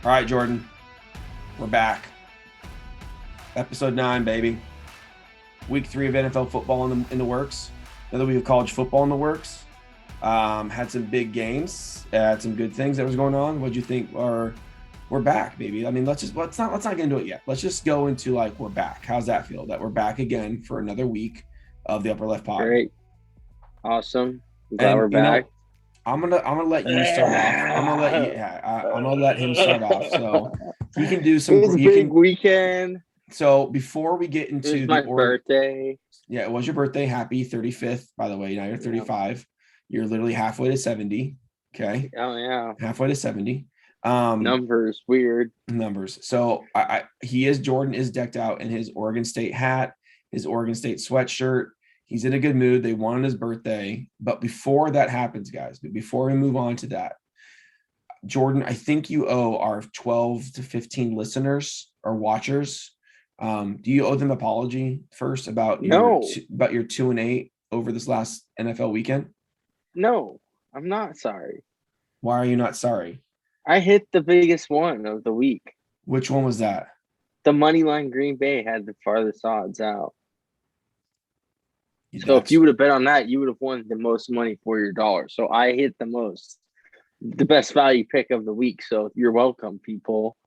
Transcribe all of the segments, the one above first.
All right, Jordan, we're back. Episode 9, baby. Week 3 of NFL football in the works. Another week of college football in the works. Had some big games. Had some good things that was going on. What'd you think? We're back, baby. I mean, let's not get into it yet. Let's just go into like we're back. How's that feel? That we're back again for another week of the Upper Left Pod. Great. Awesome. I'm glad And we're back. I'm gonna let you start off. I'm gonna let him start off so he can do some. It was a big weekend. So before we get into it was my birthday. Yeah, it was your birthday. Happy 35th, by the way. Now you're 35. Yeah. You're literally halfway to 70. Okay. Oh yeah. Halfway to 70. Numbers, weird. Numbers. So Jordan is decked out in his Oregon State hat, his Oregon State sweatshirt. He's in a good mood. They won on his birthday. But before that happens, guys, before we move on to that, Jordan, I think you owe our 12 to 15 listeners or watchers. Do you owe them an apology first about your 2-8 over this last NFL weekend? No, I'm not sorry. Why are you not sorry? I hit the biggest one of the week. Which one was that? The money line Green Bay had the farthest odds out. So if you would have bet on that, you would have won the most money for your dollar. So I hit the best value pick of the week. So you're welcome, people.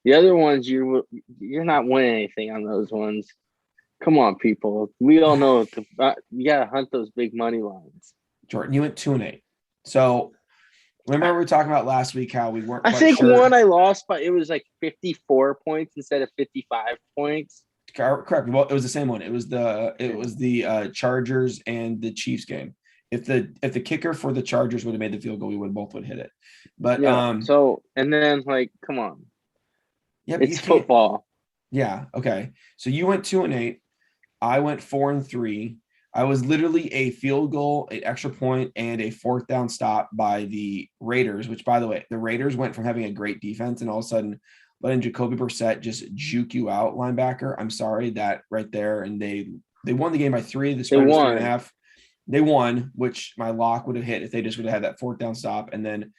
The other ones, you're not winning anything on those ones. Come on, people. We all know you got to hunt those big money lines. Jordan, you went 2-8. So remember we were talking about last week how we weren't. I think one I lost, but it was like 54 points instead of 55 points. Correct. Well, it was the same one. It was the Chargers and the Chiefs game. If the kicker for the Chargers would have made the field goal, we would both hit it. But yeah, so and then come on. Yeah, it's football. Yeah. Okay. So you went 2-8. I went 4-3. I was literally a field goal, an extra point, and a fourth down stop by the Raiders, which, by the way, the Raiders went from having a great defense and all of a sudden letting Jacoby Brissett just juke you out, linebacker. I'm sorry, that right there. And they won the game by 3. The spread was 3.5. They won, which my lock would have hit if they just would have had that fourth down stop and then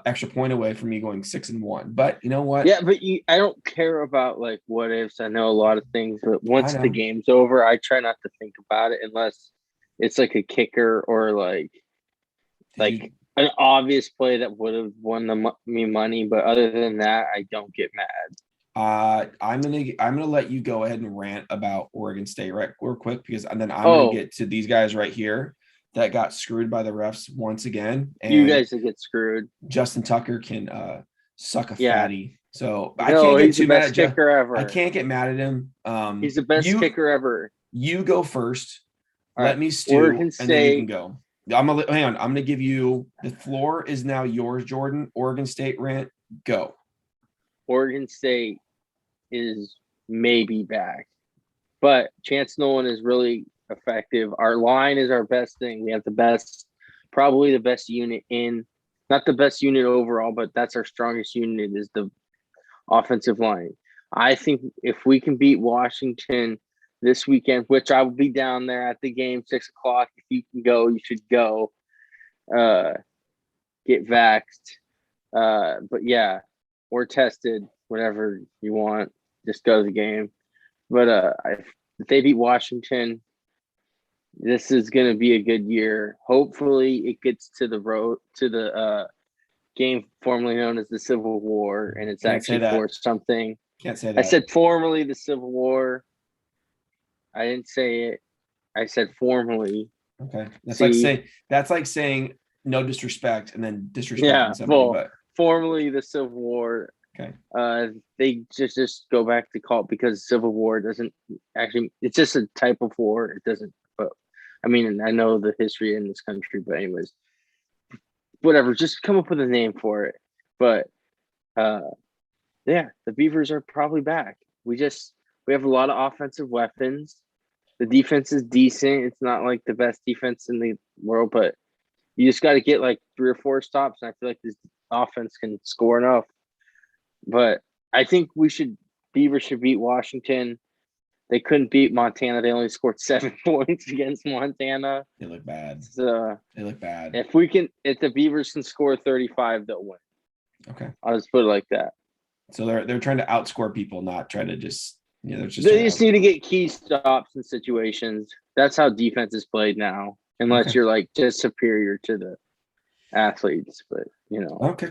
extra point away from me going 6-1. But you know what? Yeah, but I don't care about what ifs. I know a lot of things, but once the game's over, I try not to think about it unless it's like a kicker or an obvious play that would have won me money. But other than that, I don't get mad. I'm gonna let you go ahead and rant about Oregon State real quick and then I'm gonna get to these guys right here that got screwed by the refs once again. And you guys that get screwed. Justin Tucker can suck a fatty. So I can't get too mad at kicker ever. I can't get mad at him. He's the best kicker ever. You go first. All Let me stew, Oregon State. And then you can go. Hang on. I'm gonna give you the floor is now yours, Jordan. Oregon State rant. Go. Oregon State is maybe back, but Chance Nolan is really effective. Our line is our best thing. We have probably the best unit not the best unit overall, but that's our strongest unit is the offensive line. I think if we can beat Washington this weekend, which I will be down there at the game, 6:00. If you can go, you should go. Get vaxxed. But yeah, or tested, whatever you want. Just go to the game. But if they beat Washington, this is going to be a good year. Hopefully, it gets to the game formerly known as the Civil War, and it's actually for something. Can't say that. I said formerly the Civil War. I didn't say it. I said formally. Okay, that's like saying no disrespect and then disrespecting somebody. Well, but formally the Civil War. Okay. They just go back to call it because Civil War doesn't actually. It's just a type of war. It doesn't. But I mean, I know the history in this country. But anyways, whatever. Just come up with a name for it. But yeah, the Beavers are probably back. We have a lot of offensive weapons. The defense is decent. It's not like the best defense in the world, but you just got to get 3 or 4 stops. And I feel like this offense can score enough. But I think Beavers should beat Washington. They couldn't beat Montana. They only scored 7 points against Montana. They look bad. So they look bad. If the Beavers can score 35, they'll win. Okay. I'll just put it like that. So they're trying to outscore people, not try to just they're just They trying just need to get key stops in situations. That's how defense is played now, unless Okay. you're like just superior to the athletes. But Okay.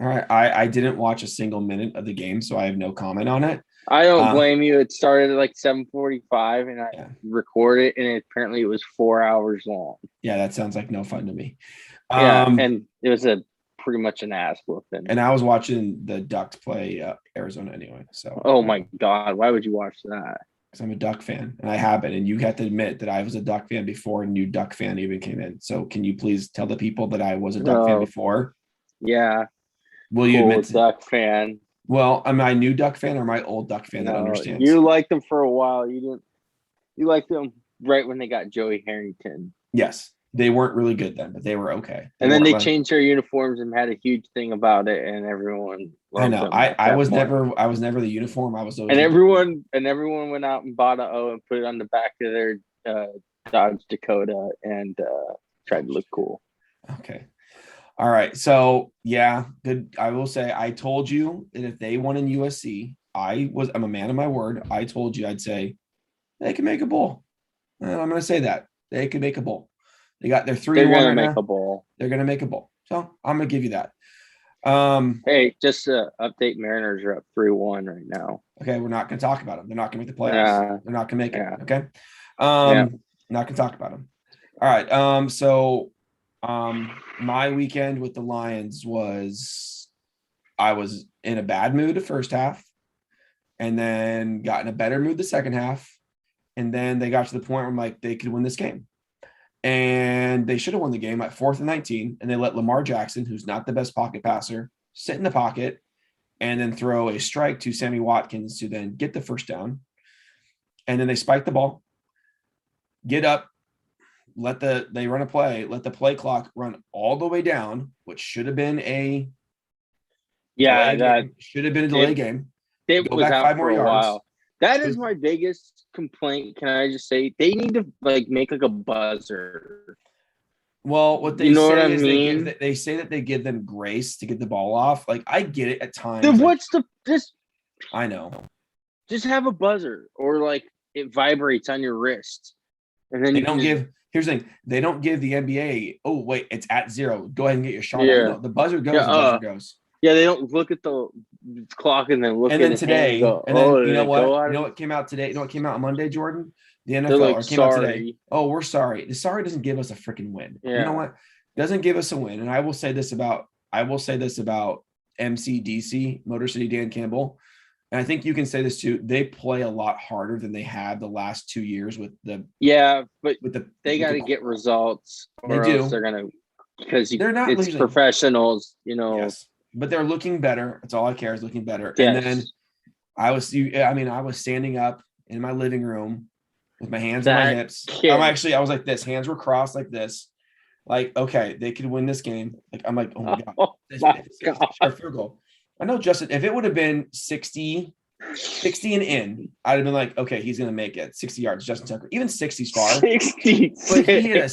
All right. I didn't watch a single minute of the game, so I have no comment on it. I don't Uh, blame you. It started at like 7:45, and I yeah. recorded, and apparently it was 4 hours long. Yeah, that sounds like no fun to me. Yeah, Um, and it was a pretty much an ass whooping. and I was watching the Ducks play Arizona anyway, so Oh my god, why would you watch that? because I'm a Duck fan and I have been, and you have to admit that I was a Duck fan before a new Duck fan even came in. So can you please tell the people that I was a Duck fan Oh before? yeah, Will you cool admit to? Duck fan. Well, am I a new Duck fan or my old Duck fan that No, understands? you liked them for a while. You didn't. You liked them right when they got Joey Harrington. Yes, they weren't really good then, but they were okay. They And then weren't they like changed their uniforms and had a huge thing about it, and everyone I loved know. them at I that was point. never the uniform. I was always And the blue. everyone went out and bought a O and put it on the back of their Dodge Dakota and tried to look cool. Okay. All right. So yeah, good. I will say I told you that if they won in USC, I'm a man of my word. I told you I'd say they can make a bowl. And I'm gonna say that. They could make a bowl. They got their 3 They're and 1 gonna right make now. a bowl. They're gonna make a bowl. So I'm gonna give you that. Hey, just update. Mariners are up 3-1 right now. Okay, we're not gonna talk about them. They're not gonna make the playoffs. Yeah, They're not gonna make it. yeah, Okay. yeah. Not gonna talk about them. All right. My weekend with the Lions was I was in a bad mood the first half and then got in a better mood the second half. And then they got to the point where I'm like, they could win this game. And they should have won the game at 4th and 19. And they let Lamar Jackson, who's not the best pocket passer, sit in the pocket and then throw a strike to Sammy Watkins to then get the first down. And then they spike the ball, get up, they run a play, let the play clock run all the way down, which should have been a Yeah, delay that game. Should have been a delay game. it Go was back out 5 for more a yards. while. That is my biggest complaint. Can I just say they need to like make like a buzzer? Well, what they You know what I say is mean? they say that they give them grace to get the ball off. Like I get it at times. Then Like what's the I know just have a buzzer or like it vibrates on your wrist, and then they you can don't just give. Here's the thing: they don't give the NBA. Oh wait, it's at 0. Go ahead and get your shot off. yeah No, the buzzer goes. yeah The buzzer goes. yeah. They don't look at the clock and then look And at then his hand and today, go, and oh, then you did know it go what? out You know of? what came out today? You know what came out on Monday, Jordan? The They're NFL like or came out today. sorry. Oh, we're sorry. The sorry doesn't give us a freaking win. You know Yeah. what? Doesn't give us a win. And I will say this about MCDC, Motor City Dan Campbell. And I think you can say this too. They play a lot harder than they have the last 2 years with the Yeah, but with the they with got the to get results, they or else do. they're gonna because They're not it's losing. professionals. You know. Yes. But they're looking better. That's all I care is looking better. And then Yes. I was standing up in my living room with my hands on my That hips. kid. I was like this, hands were crossed like this. Like, okay, they could win this game. Like, I'm like, oh my God. Oh my God. Field goal. I know, Justin, if it would have been 60 and in, I'd have been like, okay, he's going to make it 60 yards. Justin Tucker, even 60's far. 66. But he had a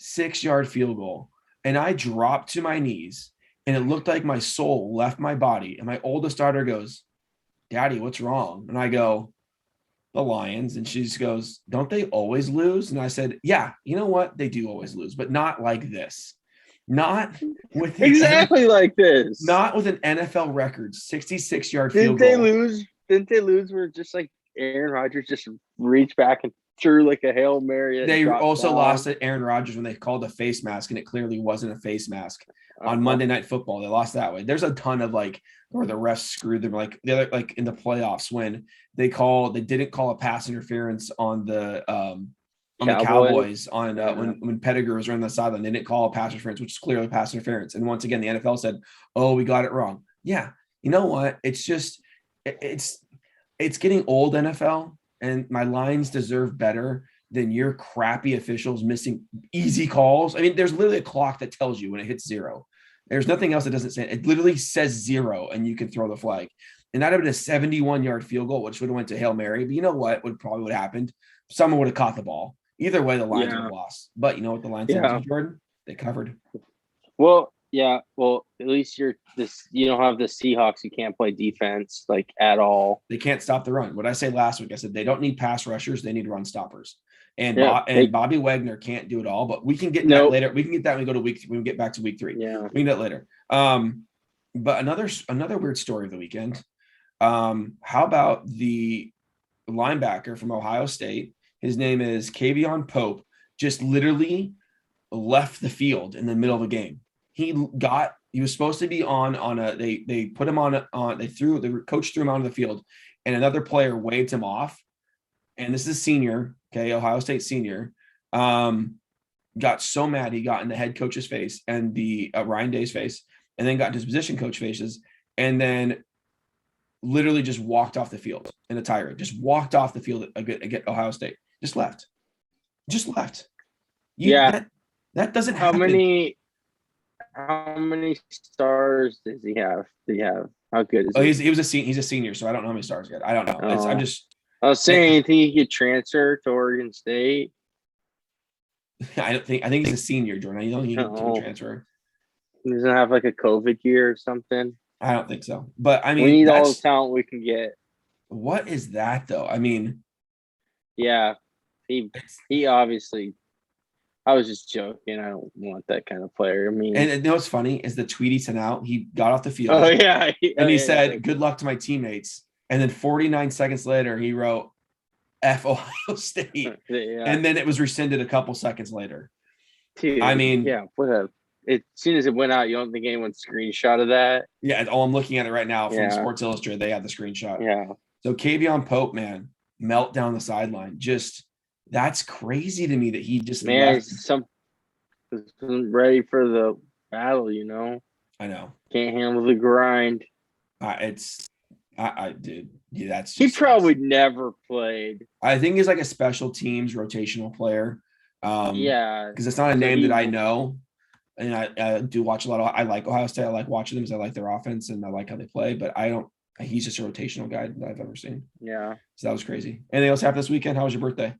66-yard field goal. And I dropped to my knees and it looked like my soul left my body. And my oldest daughter goes, Daddy, what's wrong? And I go, the Lions. And she just goes, don't they always lose? And I said, yeah, you know what? They do always lose, but not like this. Not with Exactly like this. Not with an NFL record, 66-yard field Didn't goal. they lose? Didn't they lose where just like Aaron Rodgers just reached back and threw like a Hail Mary? They also lost at Aaron Rodgers when they called a face mask, and it clearly wasn't a face mask on Monday Night Football. They lost that way. There's a ton of like where the refs screwed them, like the other, like in the playoffs when they didn't call a pass interference on the Cowboys on when Pettigrew was running the sideline. They didn't call a pass interference, which is clearly pass interference. And once again, the NFL said, "Oh, we got it wrong." Yeah, you know what? It's just it's getting old, NFL, and my Lions deserve better than your crappy officials missing easy calls. I mean, there's literally a clock that tells you when it hits 0. There's nothing else that doesn't say it. It literally says 0, and you can throw the flag. And that'd have been a 71-yard field goal, which would have went to Hail Mary. But you know what? Would have happened? Someone would have caught the ball. Either way, the Lions would have lost. But you know what the Lions did, Jordan? They covered. Well, Yeah, well, at least you're this. You don't have the Seahawks. You can't play defense like at all. They can't stop the run. What I say last week, I said they don't need pass rushers, they need run stoppers. And Yeah, they Bobby Wagner can't do it all, but we can get that nope. later. We can get that when we go to when we get back to week 3. Yeah, We can get that later. But another weird story of the weekend. How about the linebacker from Ohio State? His name is Kavion Pope. Just literally left the field in the middle of a game. He was supposed to be on a they put him on the coach threw him onto the field, and another player waved him off. And this is senior, okay, Ohio State senior. Got so mad he got in the head coach's face and the Ryan Day's face, and then got into his position coach faces, and then literally just walked off the field in a tirade. Just walked off the field against Ohio State. Just left. yeah. That doesn't How happen. How many stars does he have? How good is he? He's a senior, so I don't know how many stars he got. I don't know. I'm just. I was saying, think he could transfer to Oregon State? I think he's a senior, Jordan. I don't think he can transfer. He doesn't have like a COVID year or something. I don't think so. But I mean, we need all the talent we can get. What is that though? I mean, yeah, he obviously. I was just joking. I don't want that kind of player. I mean, and you know what's funny is the tweet he sent out. He got off the field. Oh yeah, and he said, "Good luck to my teammates." And then 49 seconds later, he wrote, "F Ohio State," yeah. And then it was rescinded a couple seconds later. Dude, I mean, yeah, as soon as it went out, you don't think anyone screenshot of that? Yeah, I'm looking at it right now from Sports Illustrated. They have the screenshot. Yeah. So Kavion Pope, man, melt down the sideline. Just that's crazy to me that he just wasn't ready for the battle. I know. Can't handle the grind. I did. Yeah, that's just, he probably never played. I think he's like a special teams rotational player. Yeah, because it's not a name that I know. And I do watch a lot of. I like Ohio State. I like watching them because I like their offense and I like how they play. But I don't. He's just a rotational guy that I've ever seen. Yeah. So that was crazy. Anything else happened this weekend? How was your birthday?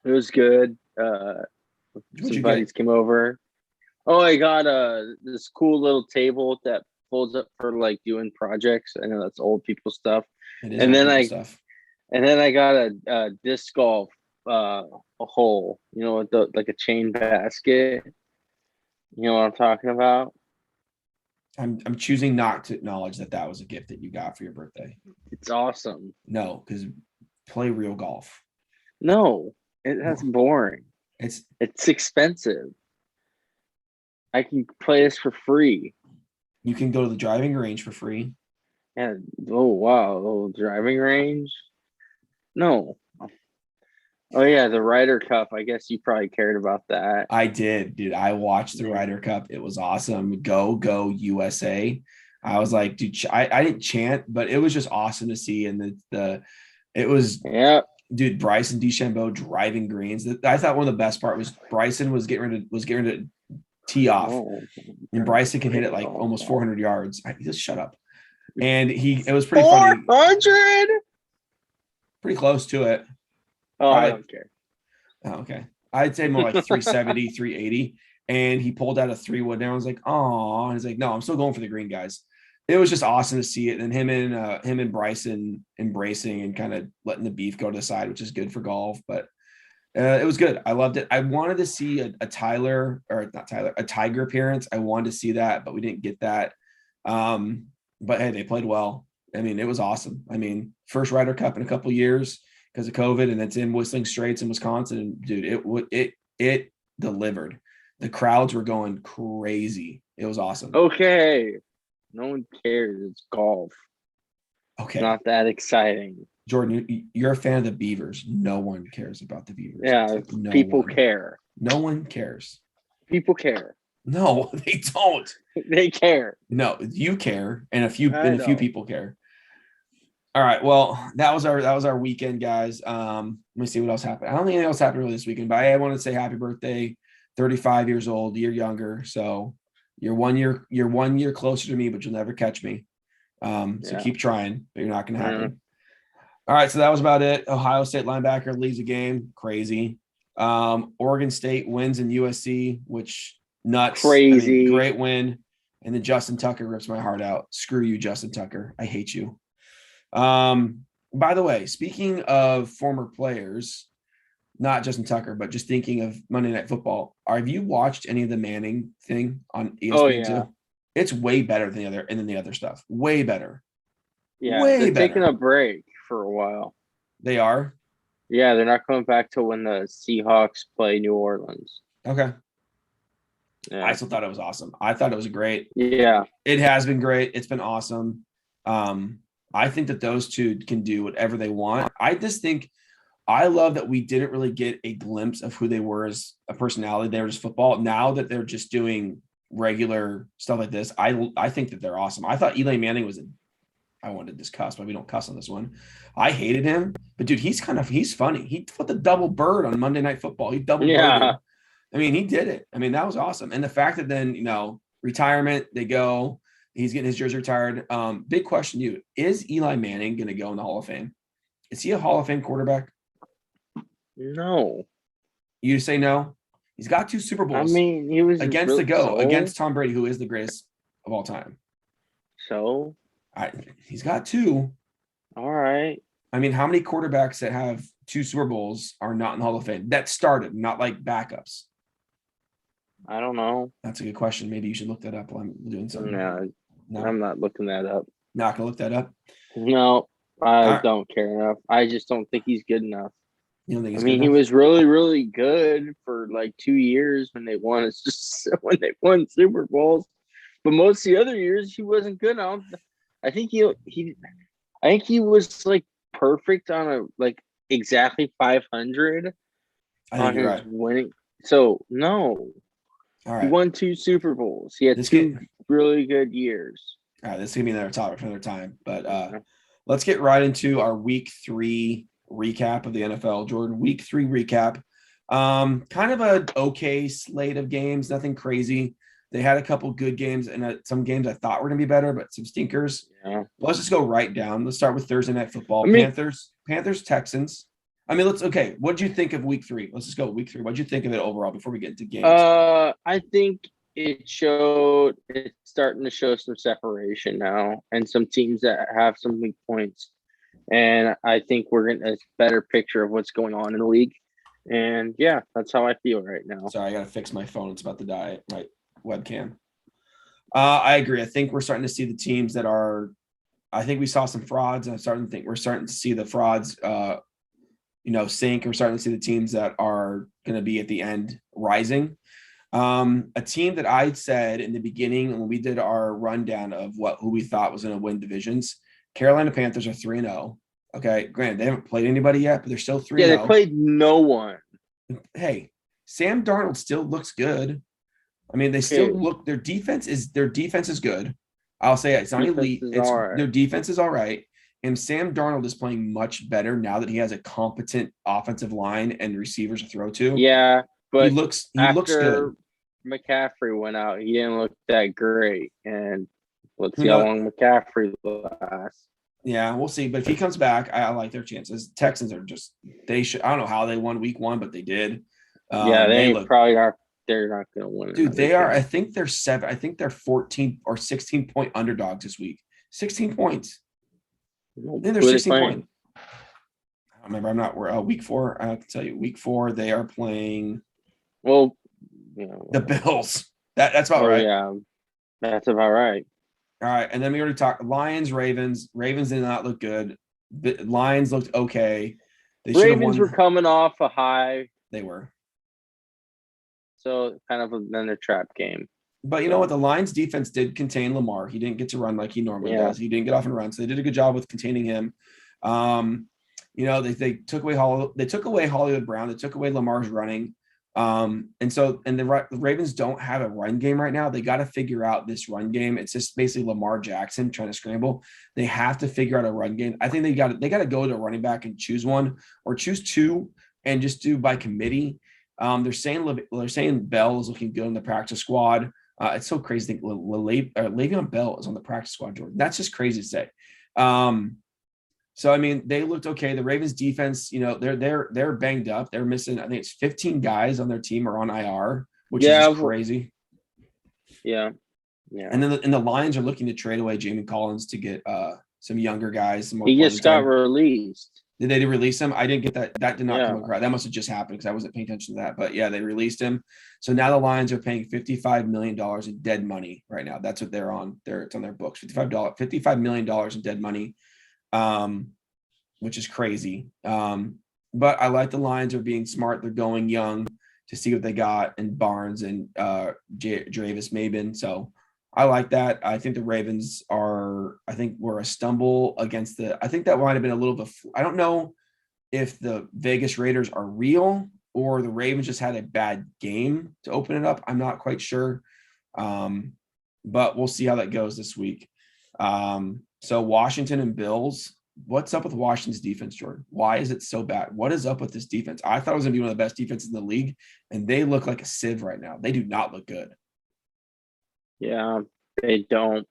It was good. Some buddies came over. Oh, I got this cool little table that folds up for like doing projects. I know that's old people stuff. And then I got a disc golf a hole. With like a chain basket. You know what I'm talking about? I'm choosing not to acknowledge that was a gift that you got for your birthday. It's awesome. No, because play real golf. No, that's boring. It's expensive. I can play this for free. You can go to the driving range for free. Yeah. Oh wow, driving range. No. Oh yeah, the Ryder Cup. I guess you probably cared about that. I did, dude. I watched the Ryder Cup. It was awesome. Go USA. I was like, dude, I didn't chant, but it was just awesome to see. And it was, dude, Bryson DeChambeau driving greens. I thought one of the best part was Bryson was getting ready to tee off, and Bryson can hit it like almost 400 yards. Just shut up. And it was pretty funny. 400? Pretty close to it. Oh, I don't care. Oh, okay. I'd say more like 370, 380. And he pulled out a 3-wood, and everyone's like, "Oh," and he's like, "No, I'm still going for the green, guys." It was just awesome to see it. And him and Bryson embracing and kind of letting the beef go to the side, which is good for golf. But it was good. I loved it. I wanted to see a Tiger appearance. I wanted to see that, but we didn't get that. But hey, they played well. I mean, it was awesome. I mean, first Ryder Cup in a couple of years because of COVID, and it's in Whistling Straits in Wisconsin. And dude, it delivered. The crowds were going crazy. It was awesome. Okay. No one cares. It's golf. Okay. It's not that exciting. Jordan, you're a fan of the Beavers. No one cares about the Beavers. Yeah, people care. No one cares. People care. No, they don't. They care. No, you care, and a few people care. All right. Well, that was our weekend, guys. Let me see what else happened. I don't think anything else happened really this weekend, but I want to say happy birthday. 35 years old, you're younger. So you're 1 year closer to me, but you'll never catch me. So keep trying, but you're not going to happen. All right. So that was about it. Ohio State linebacker leaves a game. Crazy. Oregon State wins in USC, which nuts. I mean, Crazy. great win. And then Justin Tucker rips my heart out. Screw you, Justin Tucker. I hate you. By the way, speaking of former players, not Justin Tucker, but just thinking of Monday Night Football, have you watched any of the Manning thing on Oh ESPN yeah. too? It's way better than the other stuff. Way better. Yeah. Way They're taking better. a break for a while. They are. Yeah, they're not coming back till when the Seahawks play New Orleans. Okay. I Yeah. still thought it was awesome. I thought it was great. Yeah. It has been great. It's been awesome. I think that those two can do whatever they want. I just think I love that we didn't really get a glimpse of who they were as a personality. They were just football. Now that they're just doing regular stuff like this, I think that they're awesome. I thought Eli Manning was I wanted to discuss, but we don't cuss on this one. I hated him, but dude, he's funny. He put the double bird on Monday Night Football. He double birded. I mean, he did it. I mean, that was awesome. And the fact that then, retirement, they go, he's getting his jersey retired. Big question to you. Is Eli Manning going to go in the Hall of Fame? Is he a Hall of Fame quarterback? No. You say no? He's got 2 Super Bowls. I mean, he was against against Tom Brady, who is the greatest of all time. So? He's got 2. All right. I mean, how many quarterbacks that have 2 Super Bowls are not in the Hall of Fame? That started, not like backups. I don't know. That's a good question. Maybe you should look that up while I'm doing something. No, I'm not looking that up. Not gonna look that up. No, I don't care enough. I just don't think he's good enough. You don't think I mean, he was really, really good for like 2 years when they won. It's just when they won Super Bowls, but most of the other years he wasn't good. I think he was like perfect on a like exactly 500 on his right. winning. So no. All right. He won 2 Super Bowls. He had 2 really good years. All right, this is gonna be another topic for another time. But let's get right into our Week 3 recap of the NFL. Jordan, Week 3 recap. Kind of an okay slate of games. Nothing crazy. They had a couple good games and some games I thought were gonna be better, but some stinkers. Yeah. Let's just go right down. Let's start with Thursday Night Football. Panthers, Texans. I mean, what did you think of Week 3? Let's just go Week 3. What did you think of it overall before we get into games? I think it's starting to show some separation now, and some teams that have some weak points. And I think we're getting a better picture of what's going on in the league. And yeah, that's how I feel right now. Sorry, I gotta fix my phone. It's about to die. My webcam. I agree. I think we're starting to see the teams that are. I think we saw some frauds, and we're starting to see the frauds. Sink. We're starting to see the teams that are going to be at the end rising. A team that I said in the beginning when we did our rundown of who we thought was going to win divisions, Carolina Panthers are 3-0. Okay, granted, they haven't played anybody yet, but they're still 3-0. Yeah, they played no one. Hey, Sam Darnold still looks good. I mean, they still look. Their defense is good. I'll say it's not elite. Their defense is all right. And Sam Darnold is playing much better now that he has a competent offensive line and receivers to throw to. Yeah, but he looks good. McCaffrey went out. He didn't look that great. And let's see how long McCaffrey lasts. Yeah, we'll see. But if he comes back, I like their chances. Texans are I don't know how they won Week 1, but they did. They're not going to win. Dude, they are. I think they're 7. I think they're 14 or 16 point underdogs this week. 16 points. Then they're 16 points. I don't remember. I'm not. Week 4. I have to tell you. Week 4, they are playing. Well, the Bills. That's about right. Yeah, that's about right. All right, and then we already talked Lions, Ravens. Ravens did not look good. The Lions looked okay. Ravens were coming off a high. They were. So kind of another trap game. But you know what? The Lions defense did contain Lamar. He didn't get to run like he normally does. He didn't get off and run. So they did a good job with containing him. They took away Hollywood Brown. They took away Lamar's running. And the Ravens don't have a run game right now. They got to figure out this run game. It's just basically Lamar Jackson trying to scramble. They have to figure out a run game. I think they got to go to a running back and choose one or choose 2 and just do by committee. They're saying Bell is looking good in the practice squad. It's so crazy to think Le'Veon Bell is on the practice squad, Jordan. That's just crazy to say. So I mean, they looked okay. The Ravens defense, they're banged up. They're missing, I think it's 15 guys on their team are on IR, which is crazy. Yeah. And then the Lions are looking to trade away Jamie Collins to get some younger guys, some more He playing just got time. released. Did they release him? I didn't get that. That did not Yeah. come across. That must have just happened because I wasn't paying attention to that. But yeah, they released him. So now the Lions are paying $55 million in dead money right now. That's what they're on. It's on their books. $55 million in dead money, which is crazy. But I like the Lions are being smart. They're going young to see what they got in Barnes and Dravis Maben. So I like that. I think the Ravens were a stumble against I think that might have been a little bit. I don't know if the Vegas Raiders are real or the Ravens just had a bad game to open it up. I'm not quite sure. But we'll see how that goes this week. So Washington and Bills. What's up with Washington's defense, Jordan? Why is it so bad? What is up with this defense? I thought it was going to be one of the best defenses in the league, and they look like a sieve right now. They do not look good. Yeah, they don't.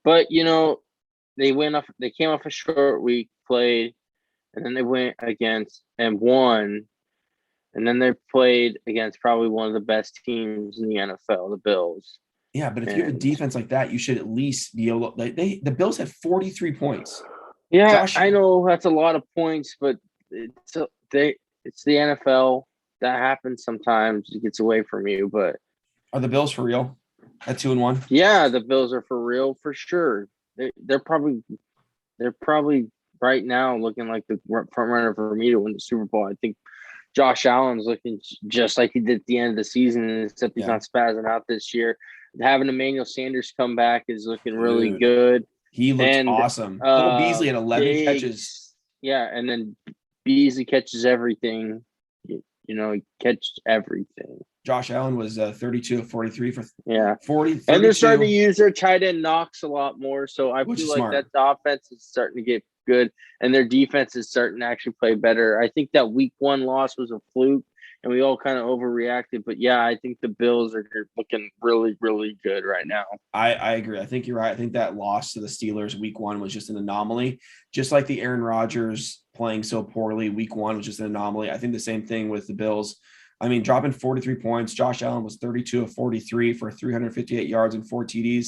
But they came off a short week, played, and then they went against and won. And then they played against probably one of the best teams in the NFL, the Bills. Yeah, but if you have a defense like that, you should at least be able. The Bills had 43 points. Yeah, I know that's a lot of points, but it's the NFL. That happens sometimes. It gets away from you. But are the Bills for real at 2-1? Yeah, the Bills are for real for sure. They're probably right now looking like the front runner for me to win the Super Bowl. I think Josh Allen's looking just like he did at the end of the season, except he's not spazzing out this year. Having Emmanuel Sanders come back is looking really good. He looks awesome. Cole Beasley had 11 catches. Yeah, and then Beasley catches everything. He catches everything. Josh Allen was 32 of 43 for 40. 32. And they're starting to use their tight end Knox a lot more. So I feel like that the offense is starting to get good, and their defense is starting to actually play better. I think that week 1 loss was a fluke, and we all kind of overreacted. But yeah, I think the Bills are looking really, really good right now. I agree. I think you're right. I think that loss to the Steelers week 1 was just an anomaly. Just like the Aaron Rodgers playing so poorly week 1 was just an anomaly. I think the same thing with the Bills. I mean, dropping 43 points. Josh Allen was 32 of 43 for 358 yards and 4 TDs.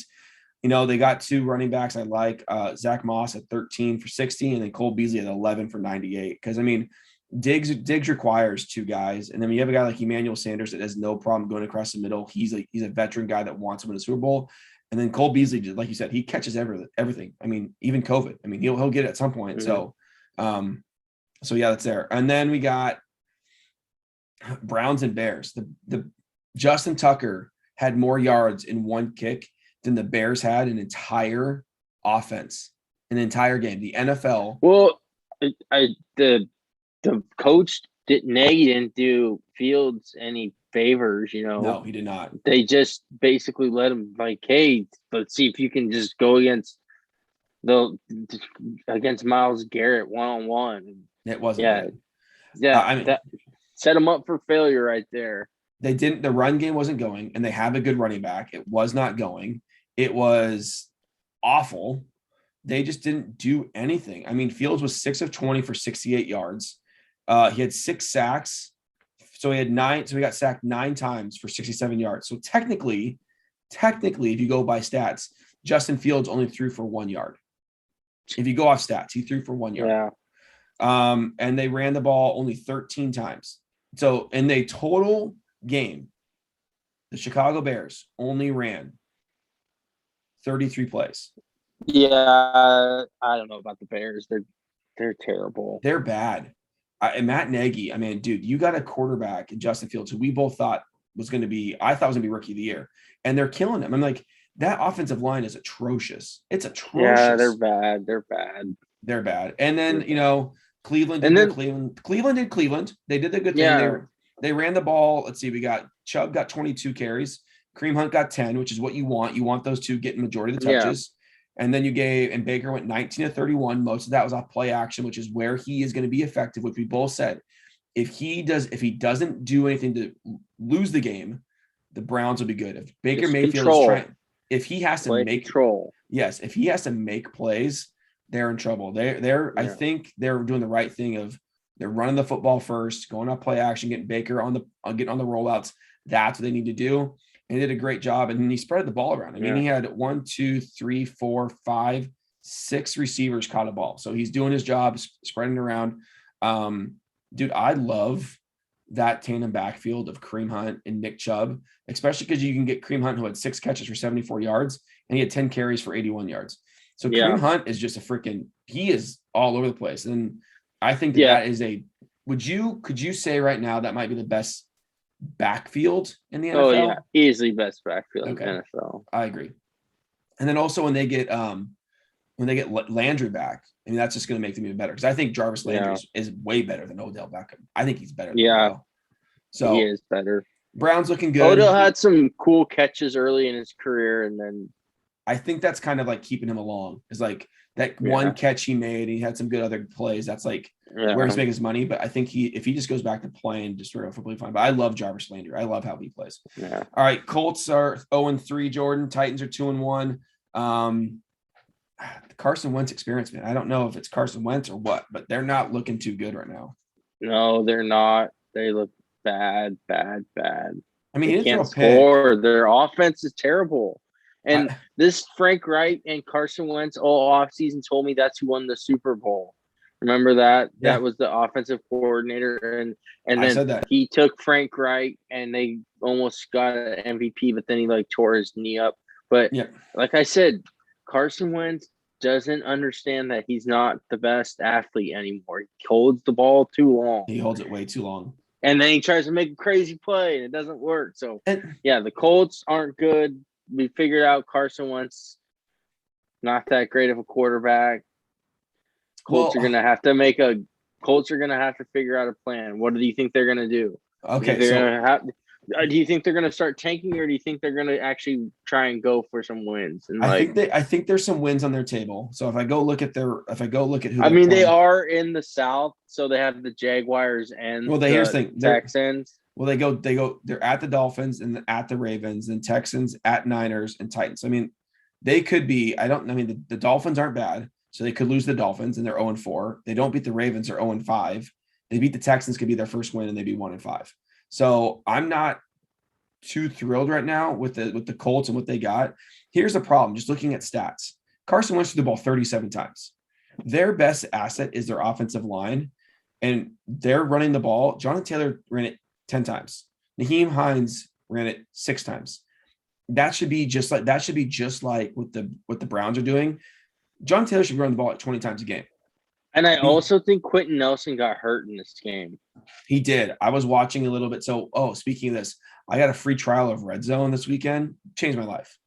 They got 2 running backs I like. Zach Moss at 13 for 60, and then Cole Beasley at 11 for 98. Because, I mean, Diggs requires 2 guys. And then you have a guy like Emmanuel Sanders that has no problem going across the middle. He's a veteran guy that wants to win a Super Bowl. And then Cole Beasley, like you said, he catches everything. I mean, even COVID. I mean, he'll get it at some point. Mm-hmm. So yeah, that's there. And then we got Browns and Bears. The Justin Tucker had more yards in 1 kick than the Bears had an entire offense, an entire game. The NFL. Well, the coach Nagy didn't do Fields any favors. No, he did not. They just basically let him hey, let's see if you can just go against Myles Garrett 1-on-1. It wasn't. Good. Yeah. That set him up for failure right there. The run game wasn't going, and they have a good running back. It was not going. It was awful. They just didn't do anything. I mean, Fields was 6 of 20 for 68 yards. He had 6 sacks. So he had 9. So he got sacked 9 times for 67 yards. So technically, if you go by stats, Justin Fields only threw for 1 yard. If you go off stats, he threw for 1 yard. Yeah. And they ran the ball only 13 times. So in the total game, the Chicago Bears only ran 33 plays. Yeah, I don't know about the Bears. They're terrible. They're bad. And Matt Nagy, I mean, dude, you got a quarterback in Justin Fields who we both thought was going to be rookie of the year, and they're killing him. I'm like, that offensive line is atrocious. It's atrocious. Yeah, they're bad. They're bad. And then Cleveland did Cleveland. They did the good thing. Yeah. They ran the ball. Let's see. We got Chubb got 22 carries. Kareem Hunt got 10, which is what you want. You want those two getting majority of the touches. Yeah. And then and Baker went 19 of 31. Most of that was off play action, which is where he is going to be effective, which we both said. If he doesn't do anything to lose the game, the Browns will be good. If Baker Mayfield is trying, if he has to make control, yes, if he has to make plays, they're in trouble. I think they're doing the right thing of they're running the football first, going up play action, getting Baker getting on the rollouts. That's what they need to do. and did a great job. And he spread the ball around. I mean, he had 1, 2, 3, 4, 5, 6 receivers caught a ball. So he's doing his job, spreading around. Dude, I love that tandem backfield of Kareem Hunt and Nick Chubb, especially because you can get Kareem Hunt, who had 6 catches for 74 yards, and he had 10 carries for 81 yards. So Kareem Hunt is just he is all over the place. And I think that is could you say right now that might be the best backfield in the NFL? Oh yeah, easily best backfield in the NFL. I agree. And then also when they get Landry back, I mean, that's just going to make them even better, because I think Jarvis Landry is way better than Odell Beckham. I think he's better than Odell. So he is better. Brown's looking good. Odell had some cool catches early in his career, and then I think that's kind of like keeping him along. Is like that one catch he made, he had some good other plays. That's like where he's making his money. But I think if he just goes back to playing, just sort of completely fine. But I love Jarvis Landry. I love how he plays. Yeah. All right, Colts are 0-3. Jordan. Titans are 2-1. The Carson Wentz experience, man. I don't know if it's Carson Wentz or what, but they're not looking too good right now. No, they're not. They look bad. I mean, they can't score. Their offense is terrible. And this Frank Wright and Carson Wentz all offseason told me that's who won the Super Bowl. Remember that? Yeah. That was the offensive coordinator. And then he took Frank Wright and they almost got an MVP, but then he like tore his knee up. But like I said, Carson Wentz doesn't understand that he's not the best athlete anymore. He holds the ball too long. He holds it way too long. And then he tries to make a crazy play and it doesn't work. So, the Colts aren't good. We figured out Carson Wentz not that great of a quarterback. Colts are going to have to figure out a plan. What do you think they're going to do? Okay. Do you think they're going to start tanking, or do you think they're going to actually try and go for some wins? And I think there's some wins on their table. So if I go look at who they are in the South, so they have the Jaguars and here's the thing. Texans. They're at the Dolphins and at the Ravens and Texans, at Niners and Titans. I mean, they could be, the Dolphins aren't bad. So they could lose the Dolphins and they're 0-4. They don't beat the Ravens, they're 0-5. They beat the Texans, could be their first win, and they'd be 1-5. So I'm not too thrilled right now with the Colts and what they got. Here's the problem. Just looking at stats, Carson Wentz threw the ball 37 times. Their best asset is their offensive line, and they're running the ball. Jonathan Taylor ran it 10 times. Nyheim Hines ran it 6 times. That should be just like what the Browns are doing. John Taylor should run the ball like 20 times a game. And I also think Quentin Nelson got hurt in this game. He did. I was watching a little bit. So, speaking of this, I got a free trial of Red Zone this weekend. Changed my life.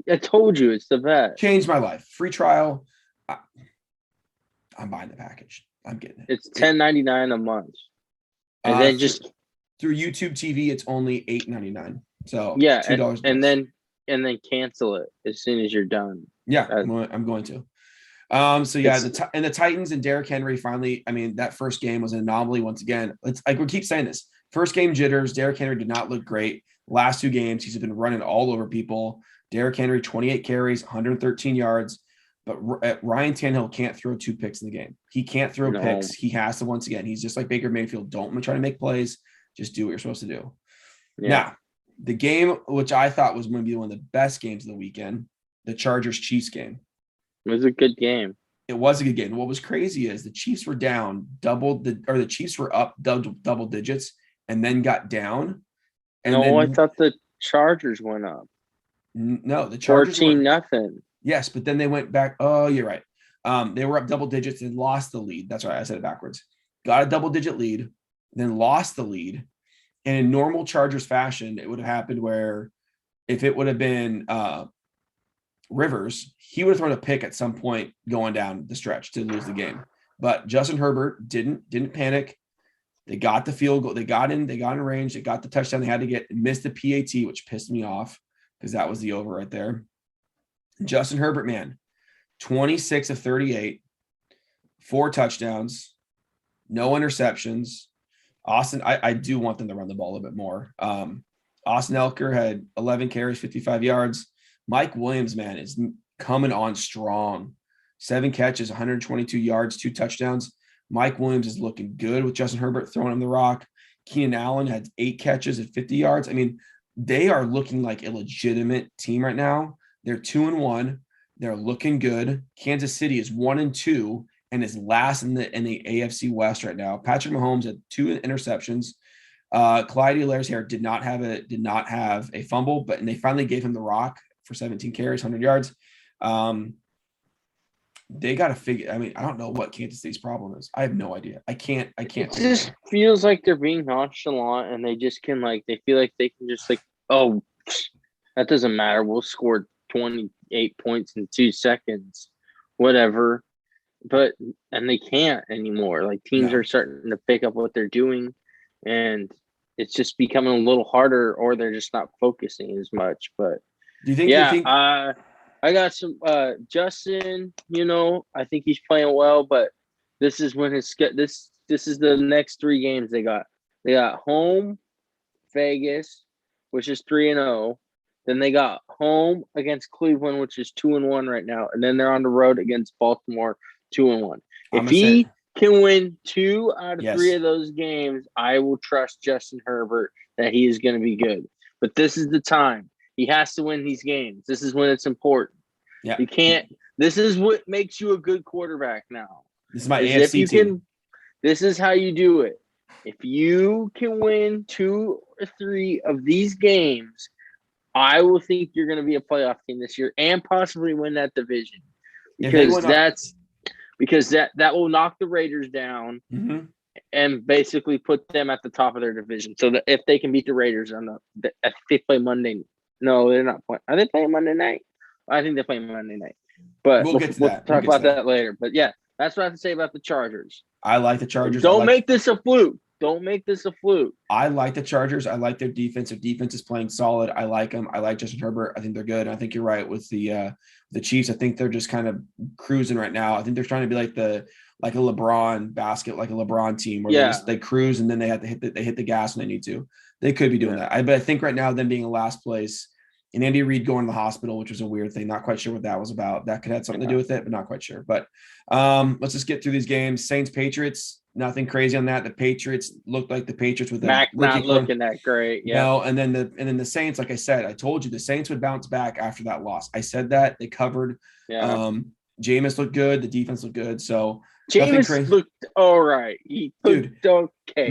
I told you, it's the best. Changed my life. Free trial. I'm buying the package. I'm getting it. It's $10.99 a month. And then just through YouTube TV, it's only $8.99. So $2. And then cancel it as soon as you're done. Yeah, I'm going to. The Titans and Derrick Henry finally, that first game was an anomaly once again. It's like we keep saying this. First game jitters, Derrick Henry did not look great. Last 2 games, he's been running all over people. Derrick Henry, 28 carries, 113 yards. But Ryan Tannehill can't throw 2 picks in the game. He can't throw picks. He has to, once again, he's just like Baker Mayfield. Don't try to make plays. Just do what you're supposed to do. Yeah. Now, the game, which I thought was going to be one of the best games of the weekend, the Chargers-Chiefs game. It was a good game. It was a good game. What was crazy is the Chiefs were down the Chiefs were up double digits and then got down. And I thought the Chargers went up. No, the Chargers 14-0. Yes, but then they went back. Oh, you're right. They were up double digits and lost the lead. That's right. I said it backwards. Got a double-digit lead, then lost the lead. And in normal Chargers fashion, it would have happened where if it would have been Rivers, he would have thrown a pick at some point going down the stretch to lose the game. But Justin Herbert didn't panic. They got the field goal. They got in range. They got the touchdown they had to get, missed the PAT, which pissed me off because that was the over right there. Justin Herbert, man, 26 of 38, 4 touchdowns, no interceptions. Austin, I do want them to run the ball a little bit more. Austin Eckler had 11 carries, 55 yards. Mike Williams, man, is coming on strong. 7 catches, 122 yards, 2 touchdowns. Mike Williams is looking good with Justin Herbert throwing him the rock. Keenan Allen had 8 catches at 50 yards. they are looking like a legitimate team right now. They're 2-1. They're looking good. Kansas City is 1-2 and is last in the AFC West right now. Patrick Mahomes had 2 interceptions. Clyde Edwards-Helaire did not have a fumble, and they finally gave him the rock for 17 carries, 100 yards. They got to figure. I mean, I don't know what Kansas City's problem is. I have no idea. I can't. It just feels like they're being nonchalant, and they just can they feel like they can just oh, that doesn't matter. We'll score 28 points in 2 seconds, whatever. And they can't anymore. Like teams are starting to pick up what they're doing, and it's just becoming a little harder, or they're just not focusing as much. But do you think? Yeah, I got some Justin. I think he's playing well, but this is when this is the next 3 games they got. They got home, Vegas, which is 3-0. Then they got home against Cleveland, which is 2-1 right now, and then they're on the road against Baltimore, 2-1. If he can win 2 out of 3 of those games, I will trust Justin Herbert that he is going to be good. But this is the time. He has to win these games. This is when it's important. Yeah. You can't. This is what makes you a good quarterback now. This is my AFC team. This is how you do it. If you can win 2 or 3 of these games, I will think you're going to be a playoff team this year and possibly win that division. Because that will knock the Raiders down and basically put them at the top of their division. So that if they can beat the Raiders if they play Monday. No, they're not playing. Are they playing Monday night? I think they're playing Monday night. But we'll talk about that later. But yeah, that's what I have to say about the Chargers. I like the Chargers. Don't make this a fluke. Don't make this a fluke. I like the Chargers. I like their defense. Their defense is playing solid. I like them. I like Justin Herbert. I think they're good. I think you're right with the Chiefs. I think they're just kind of cruising right now. I think they're trying to be like a LeBron team where they cruise and then they have to hit the gas when they need to. They could be doing that. But I think right now them being in last place and Andy Reid going to the hospital, which was a weird thing. Not quite sure what that was about. That could have something to do with it, but not quite sure. But let's just get through these games. Saints, Patriots, nothing crazy on that. The Patriots looked like the Patriots with Mac not looking that great. Yeah. No, and then the Saints, like I said, I told you the Saints would bounce back after that loss. I said that. They covered. Yeah. Jameis looked good. The defense looked good. So Jameis looked all right. He looked okay.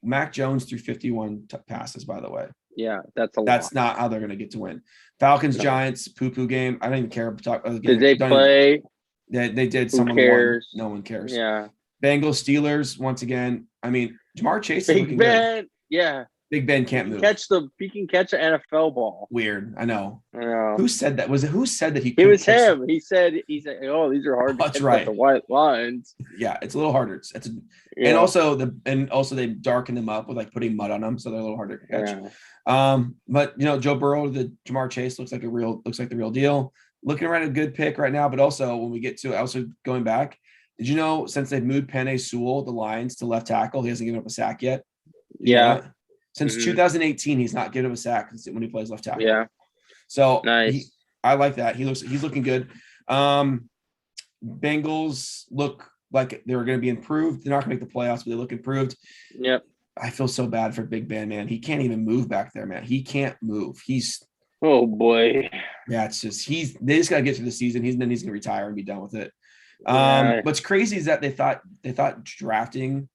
Mac Jones threw 51 passes, by the way. Yeah, that's That's not how they're going to get to win. Falcons, Giants, poo-poo game. I don't even care. Did they play? They did. Who Someone cares? won. No one cares. Yeah. Bengals, Steelers, once again. I mean, Jamar Chase is Big Ben. Good. Yeah. Big Ben can't move. He can catch an NFL ball. Weird. I know. I know. Who said that? Who said that he It was him. He said, oh, these are hard to catch with the white lines. Yeah, it's a little harder. And also they darken them up with putting mud on them, so they're a little harder to catch. Yeah. But Joe Burrow, the Jamar Chase looks like the real deal. Looking around a good pick right now, but also when we get to also going back, did you know since they've moved Penei Sewell, the Lions, to left tackle, he hasn't given up a sack yet? Yeah. Since 2018, he's not given up a sack when he plays left tackle. Yeah. So nice. I like that. He's looking good. Bengals look like they're going to be improved. They're not going to make the playoffs, but they look improved. Yep. I feel so bad for Big Ben, man. He can't even move back there, man. He can't move. Oh boy. Yeah, it's just they just got to get through the season. Then he's going to retire and be done with it. What's crazy is that they thought drafting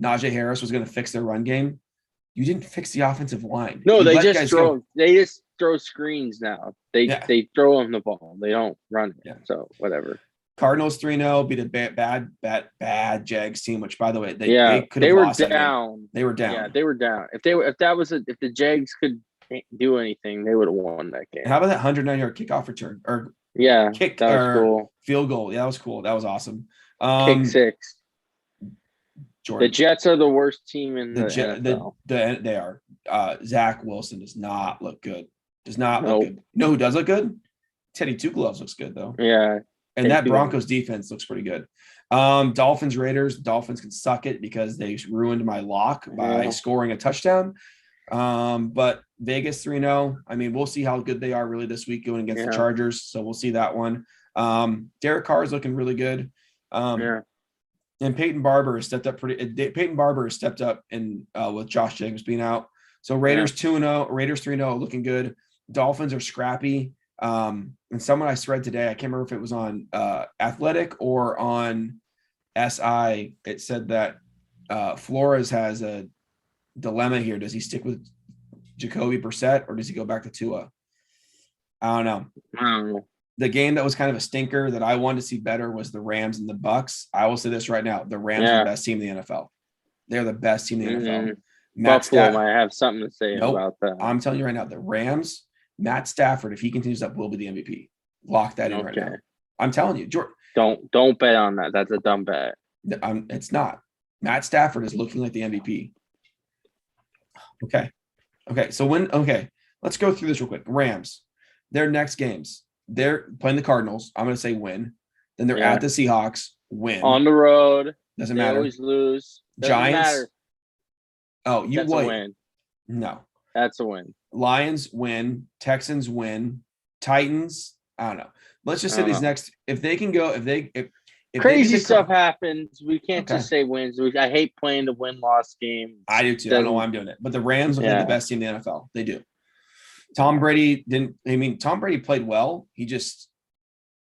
Najee Harris was going to fix their run game. You didn't fix the offensive line. No, they just throw screens now. They throw them the ball. They don't run it. Yeah. So whatever. Cardinals 3-0 beat a bad Jags team, which by the way, they were down. They were down. Yeah, they were down. If the Jags could do anything, they would have won that game. And how about that 109-yard kickoff return that was cool. Field goal? Yeah, that was cool. That was awesome. Kick 6. Jordan. The Jets are the worst team in the NFL. They are. Zach Wilson does not look good. Does not look good. You know who does look good? Teddy Two Gloves looks good though. Yeah. And that Broncos defense looks pretty good. Dolphins, Raiders. Dolphins can suck it because they ruined my lock by scoring a touchdown. But Vegas 3-0. I mean, we'll see how good they are really this week going against the Chargers. So we'll see that one. Derek Carr is looking really good. And Peyton Barber has stepped up Peyton Barber has stepped up in with Josh Jacobs being out. So Raiders 2-0, Raiders 3-0, looking good. Dolphins are scrappy. And someone I read today, I can't remember if it was on Athletic or on SI. It said that Flores has a dilemma here. Does he stick with Jacoby Brissett or does he go back to Tua? I don't know. The game that was kind of a stinker that I wanted to see better was the Rams and the Bucks. I will say this right now: the Rams are the best team in the NFL. They're the best team in the NFL. Buffalo might have something to say about that. I'm telling you right now, the Rams, Matt Stafford, if he continues up, will be the MVP. Lock that in right now. I'm telling you, George. Don't bet on that. That's a dumb bet. It's not. Matt Stafford is looking like the MVP. Okay. So let's go through this real quick. Rams, their next games. They're playing the Cardinals. I'm going to say win. Then they're at the Seahawks. Win. On the road. Doesn't matter. They always lose. Giants. Matter. Oh, That's a win. No. That's a win. Lions win. Texans win. Titans. I don't know. Let's just say these next. If they can go, if crazy stuff happens, we can't just say wins. I hate playing the win-loss game. I do too. I don't know why I'm doing it. But the Rams look like the best team in the NFL. They do. Tom Brady Tom Brady played well.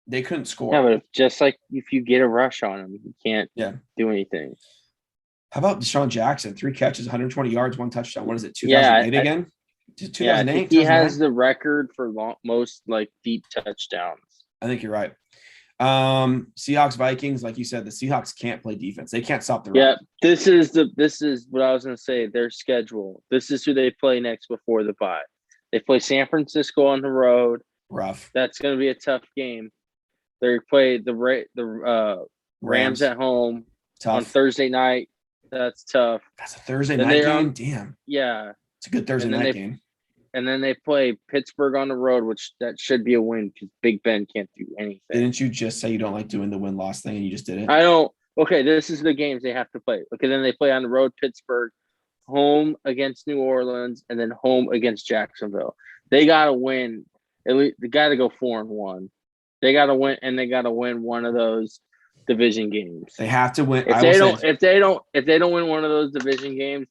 They couldn't score. Yeah, but if you get a rush on him, you can't do anything. How about Deshaun Jackson? 3 catches, 120 yards, 1 touchdown. What is it, 2008 again? 2008? I think he has the record for most deep touchdowns. I think you're right. Seahawks, Vikings, like you said, the Seahawks can't play defense. They can't stop the run. Yeah, this is what I was going to say. Their schedule. This is who they play next before the bye. They play San Francisco on the road. Rough. That's going to be a tough game. They play the Rams at home on Thursday night. That's tough. That's a Thursday night game? Damn. Yeah. It's a good Thursday night game. And then they play Pittsburgh on the road, which that should be a win because Big Ben can't do anything. Didn't you just say you don't like doing the win-loss thing and you just did it? I don't. Okay, this is the games they have to play. Okay, then they play on the road Pittsburgh, home against New Orleans, and then home against Jacksonville. They got to win. At least they got to go 4-1. They got to win, and they got to win one of those division games. They have to win. If they don't win one of those division games,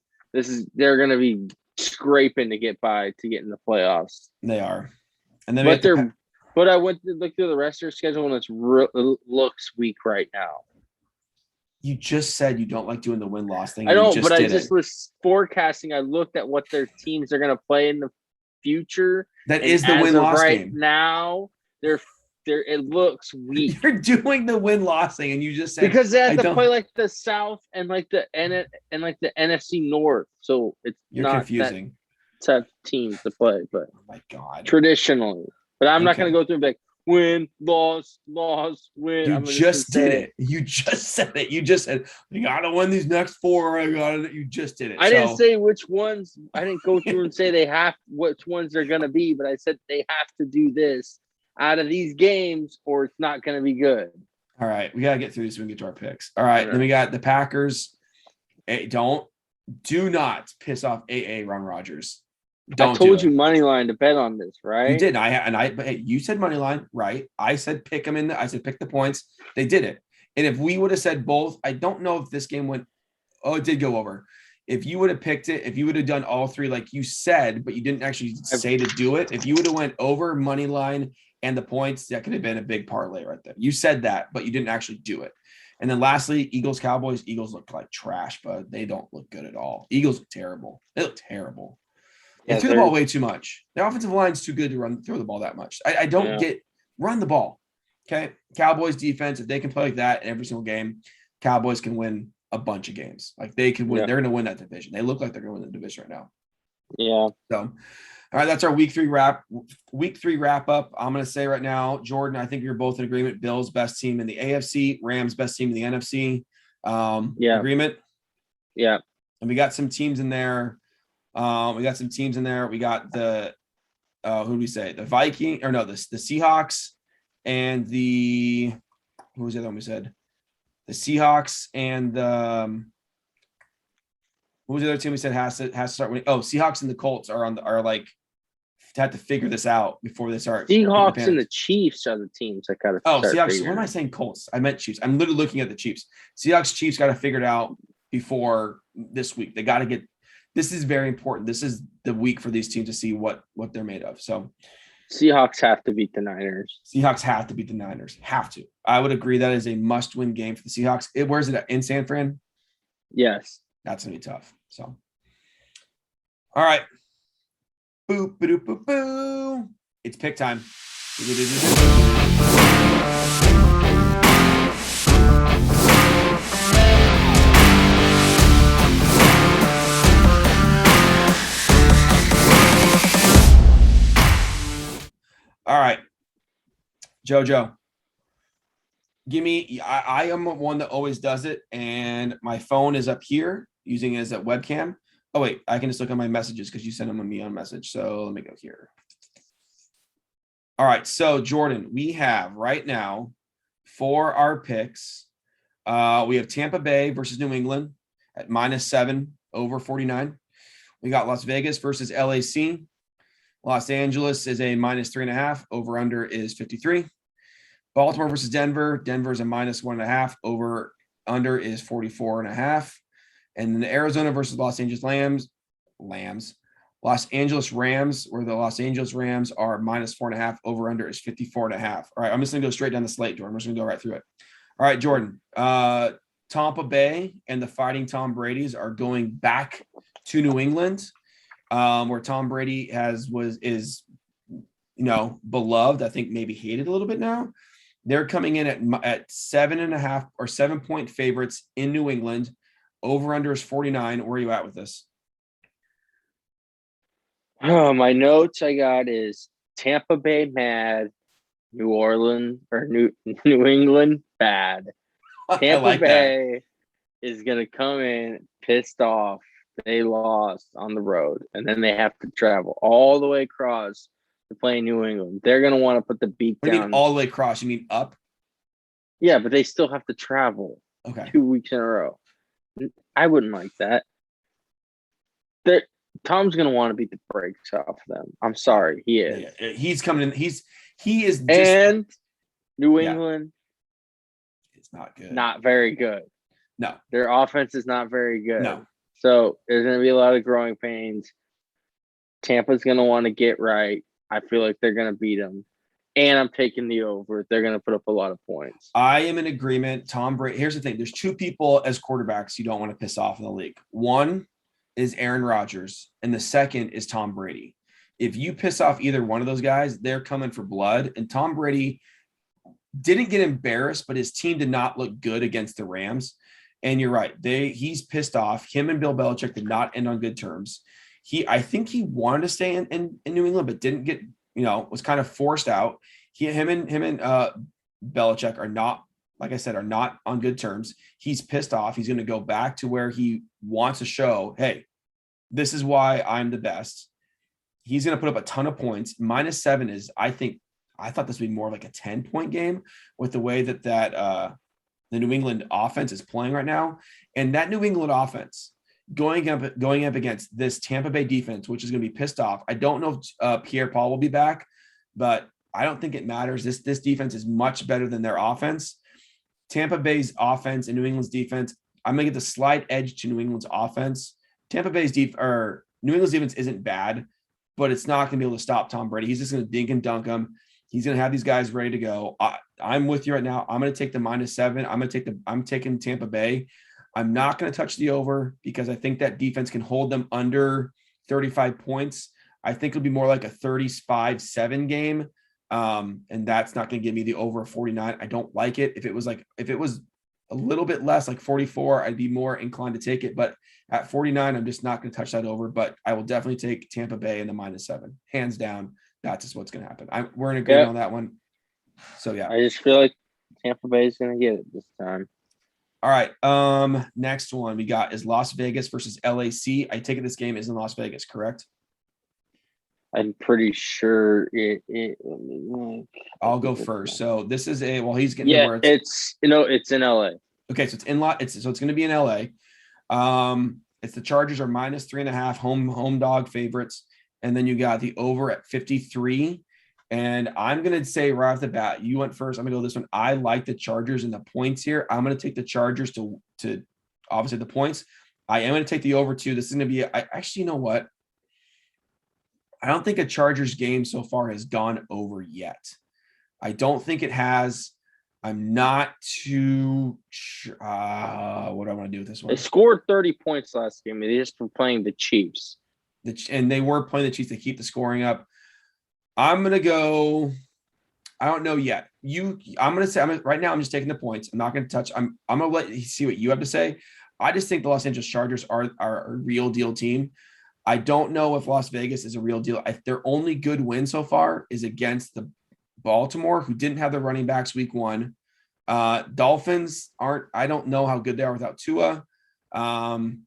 they're going to be scraping to get in the playoffs. They are, and then but I went to look through the rest of their schedule, and it looks weak right now. You just said you don't like doing the win-loss thing. I know, but I just was forecasting. I looked at what their teams are going to play in the future. That is the win-loss game. Now, it looks weak. You're doing the win-loss thing, and you just said because they have to play like the South and like the NFC North. So you're not confusing. Tough teams to play, but oh my God, traditionally. But I'm not going to go through and be like, win, loss, win. You just did it. You just said it. You just said, you got to win these next 4. You just did it. I didn't say which ones. I didn't go through and say which ones they're going to be, but I said they have to do this out of these games or it's not going to be good. All right. We got to get through this so we can get to our picks. All right. Then we got the Packers. Hey, do not piss off Aaron Rodgers. I told you money line to bet on this, right? You did. But hey, you said money line, right? I said pick them I said pick the points. They did it. And if we would have said both, I don't know if this game went. Oh, it did go over. If you would have picked it, if you would have done all 3 like you said, but you didn't actually say to do it, if you would have went over money line and the points, that could have been a big parlay right there. You said that, but you didn't actually do it. And then lastly, Eagles, Cowboys. Eagles look like trash, but they don't look good at all. Eagles look terrible. They look terrible. They threw the ball way too much. Their offensive line's too good to throw the ball that much. I don't get run the ball. Okay. Cowboys defense, if they can play like that in every single game, Cowboys can win a bunch of games. Like they can win. Yeah. They're going to win that division. They look like they're going to win the division right now. Yeah. So, all right. That's our week 3 wrap up. I'm going to say right now, Jordan, I think you're both in agreement. Bills best team in the AFC, Rams best team in the NFC. Agreement. Yeah. And we got some teams in there. We got the who do we say? The Viking or no, the Seahawks and who was the other one we said? The Seahawks and who was the other team we said has to start winning? Oh, Seahawks and the Colts are like have to figure this out before they start. Seahawks and the Chiefs are the teams that got to Oh, start Seahawks. What am I saying? Colts. I meant Chiefs. I'm literally looking at the Chiefs. Seahawks, Chiefs got to figure it out before this week. They got to get. This is very important. This is the week for these teams to see what they're made of. So, Seahawks have to beat the Niners. Seahawks have to beat the Niners. Have to. I would agree that is a must-win game for the Seahawks. Where's it at? In San Fran? Yes. That's gonna be tough. So, all right. Boop, boop, boop, boop. It's pick time. All right, JoJo. Give me. I am one that always does it, and my phone is up here using it as a webcam. Oh wait, I can just look at my messages because you sent them to me on message. So let me go here. All right, so Jordan, we have right now for our picks. We have Tampa Bay versus New England at -7 over 49. We got Las Vegas versus LAC. Los Angeles is a -3.5. Over under is 53. Baltimore versus Denver. Denver is a -1.5. Over under is 44.5. And then Arizona versus Los Angeles Lambs. Los Angeles Rams, where the Los Angeles Rams are -4.5. Over under is 54.5. All right, I'm just gonna go straight down the slate, Jordan. I'm just gonna go right through it. All right, Jordan. Tampa Bay and the Fighting Tom Brady's are going back to New England, where Tom Brady is beloved. I think maybe hated a little bit now. They're coming in at 7.5 or 7-point favorites in New England. Over under is 49. Where are you at with this? Oh, my notes I got is Tampa Bay mad, New Orleans or New England bad. Tampa Bay is gonna come in pissed off. They lost on the road, and then they have to travel all the way across to play New England. They're gonna want to put the beat down. What do you mean all the way across? You mean up? Yeah, but they still have to travel. Okay. 2 weeks in a row. I wouldn't like that. Tom's gonna want to beat the brakes off them. I'm sorry, he is. Yeah, he's coming in. He is. Just, and New England, it's not good. Not very good. No, their offense is not very good. No. So there's gonna be a lot of growing pains. Tampa's gonna want to get right. I feel like they're gonna beat them. And I'm taking the over. They're going to put up a lot of points. I am in agreement. Tom Brady. Here's the thing. There's two people as quarterbacks you don't want to piss off in the league. One is Aaron Rodgers, and the second is Tom Brady. If you piss off either one of those guys, they're coming for blood. And Tom Brady didn't get embarrassed, but his team did not look good against the Rams. And you're right. He's pissed off. Him and Bill Belichick did not end on good terms. I think he wanted to stay in New England, but didn't get, was kind of forced out. Him and Belichick are not, like I said, are not on good terms. He's pissed off. He's going to go back to where he wants to show, hey, this is why I'm the best. He's going to put up a ton of points. -7 is, I thought this would be more like a 10-point game with the way that the New England offense is playing right now. And that New England offense going up against this Tampa Bay defense, which is going to be pissed off. I don't know if Pierre-Paul will be back, but I don't think it matters. This defense is much better than their offense. Tampa Bay's offense and New England's defense, I'm going to get the slight edge to New England's offense. Tampa Bay's New England's defense isn't bad, but it's not going to be able to stop Tom Brady. He's just going to dink and dunk them. He's going to have these guys ready to go. I'm with you right now. I'm going to take the -7. I'm taking Tampa Bay. I'm not going to touch the over because I think that defense can hold them under 35 points. I think it'll be more like a 35-7 game. And that's not going to give me the over 49. I don't like it. If it was a little bit less, like 44, I'd be more inclined to take it. But at 49, I'm just not going to touch that over. But I will definitely take Tampa Bay in the -7. Hands down, that's just what's going to happen. We're in agreement on that one. So, yeah. I just feel like Tampa Bay is going to get it this time. All right. Next one we got is Las Vegas versus LAC. I take it this game is in Las Vegas, correct? I'm pretty sure I'll go first. So this is he's getting where it's in LA. Okay, so it's going to be in LA. It's the Chargers are -3.5 home dog favorites and then you got the over at 53. And I'm gonna say right off the bat, you went first. I'm gonna go this one. I like the Chargers and the points here. I'm gonna take the Chargers to obviously the points. I am gonna take the over too. This is gonna be. I actually, you know what? I don't think a Chargers game so far has gone over yet. I don't think it has. I'm not too sure. What do I want to do with this They one? scored 30 points last game. They just were playing the Chiefs. And they were playing the Chiefs to keep the scoring up. I'm gonna go. I don't know yet. I'm gonna say. Right now. I'm just taking the points. I'm not gonna touch. I'm gonna let you see what you have to say. I just think the Los Angeles Chargers are a real deal team. I don't know if Las Vegas is a real deal. Their only good win so far is against the Baltimore, who didn't have their running backs week 1. Dolphins aren't. I don't know how good they are without Tua. And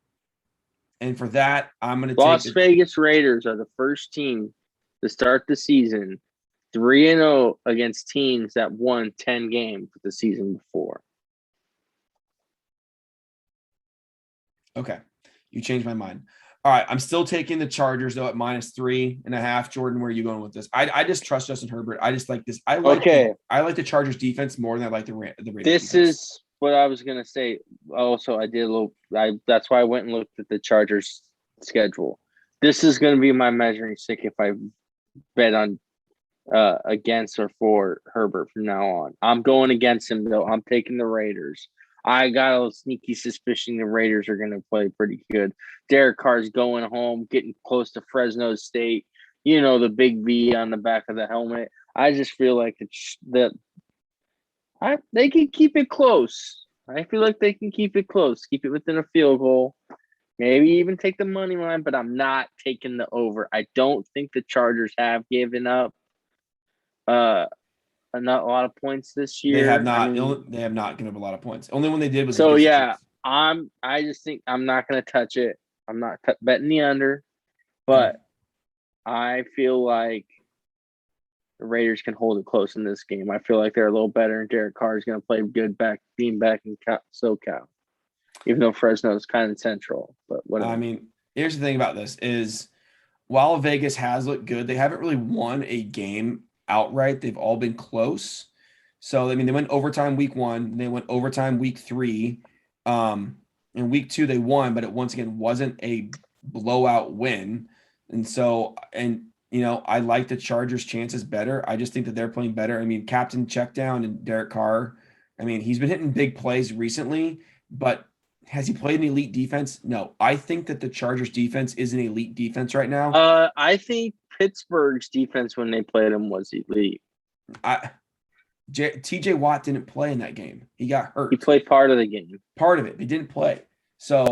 for that, I'm going to take Las Vegas Raiders are the first team to start the season 3-0 against teams that won 10 games the season before. Okay, you changed my mind. All right, I'm still taking the Chargers though at -3.5. Jordan, where are you going with this? I just trust Justin Herbert. I just like this. I like the Chargers defense more than I like the Raiders. This is what I was gonna say. Also, I did a little. That's why I went and looked at the Chargers schedule. This is gonna be my measuring stick if I bet on against or for Herbert from now on. I'm going against him though. I'm taking the Raiders. I got a sneaky suspicion the Raiders are going to play pretty good. Derek Carr's going home, getting close to Fresno State. You know, the big V on the back of the helmet. I just feel like they can keep it close. I feel like they can keep it close, keep it within a field goal, maybe even take the money line, but I'm not taking the over. I don't think the Chargers have given up not a lot of points this year. They have not. They have not given up a lot of points. Only when they did was so. Yeah, I just think I'm not going to touch it. I'm not betting the under, but I feel like the Raiders can hold it close in this game. I feel like they're a little better, and Derek Carr is going to play good being back in SoCal, even though Fresno is kind of central. But whatever. I mean, here's the thing about this is, while Vegas has looked good, they haven't really won a game outright. They've all been close. So, I mean, they went overtime week 1, they went overtime week 3. In week 2, they won, but it once again wasn't a blowout win. And so, you know, I like the Chargers' chances better. I just think that they're playing better. I mean, Captain Checkdown and Derek Carr, I mean, he's been hitting big plays recently, but has he played an elite defense? No. I think that the Chargers' defense is an elite defense right now. I think Pittsburgh's defense when they played him was elite. TJ Watt didn't play in that game. He got hurt. He played part of the game. Part of it. He didn't play. So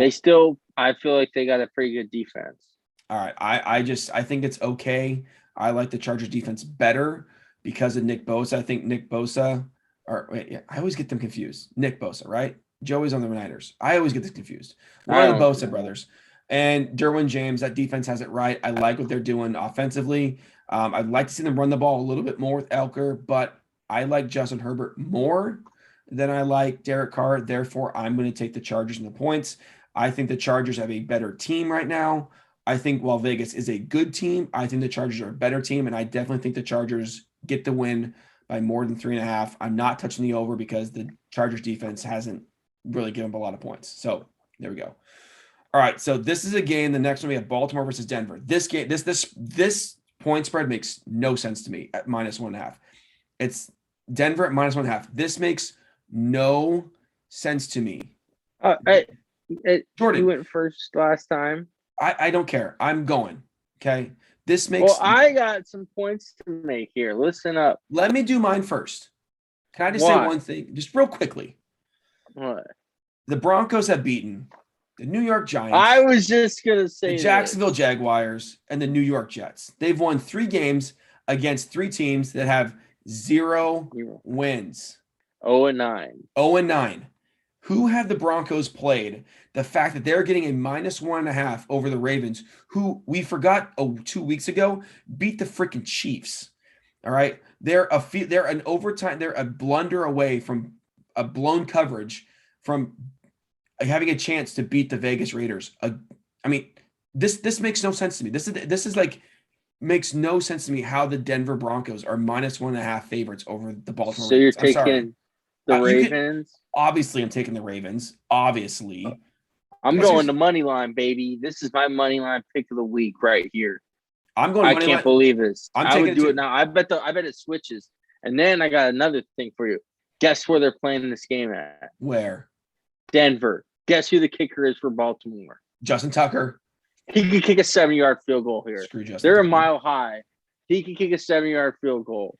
I feel like they got a pretty good defense. All right. I think it's okay. I like the Chargers defense better because of Nick Bosa. I think Nick Bosa, I always get them confused. Nick Bosa, right? Joey's on the Niners. I always get this confused. One of the Bosa brothers. And Derwin James, that defense has it right. I like what they're doing offensively. I'd like to see them run the ball a little bit more with Elker, but I like Justin Herbert more than I like Derek Carr. Therefore, I'm going to take the Chargers and the points. I think the Chargers have a better team right now. I think while Vegas is a good team, I think the Chargers are a better team, and I definitely think the Chargers get the win by more than 3.5. I'm not touching the over because the Chargers defense hasn't really given up a lot of points. So there we go. All right, so this is a game. The next one we have Baltimore versus Denver. This game, this point spread makes no sense to me at -1.5. It's Denver at -1.5. This makes no sense to me. Jordan, you went first last time. I don't care. I'm going. Okay. This makes. Well, I got some points to make here. Listen up. Let me do mine first. Can I just say one thing, just real quickly? What? The Broncos have beaten the New York Giants. I was just gonna say the Jacksonville Jaguars and the New York Jets. They've won 3 games against 3 teams that have 0 wins. 0-9. 0-9. Who have the Broncos played? The fact that they're getting a -1.5 over the Ravens, who we forgot 2 weeks ago beat the freaking Chiefs. All right, they're an overtime. They're a blunder away from a blown coverage from having a chance to beat the Vegas Raiders. I mean, this makes no sense to me. This is like makes no sense to me how the Denver Broncos are -1.5 favorites over the Baltimore So you're Ravens. I'm sorry. taking the You could Ravens. obviously I'm taking the Ravens. Obviously. I'm Because going to money line, baby. This is my money line pick of the week right here. I'm going I money can't line. believe this. I'm I taking would it do too. it now. I bet it switches. And then I got another thing for you. Guess where they're playing this game at? Where? Denver. Guess who the kicker is for Baltimore? Justin Tucker. He can kick a 7-yard field goal here. Screw Justin They're Tucker. a mile high. He can kick a 7-yard field goal.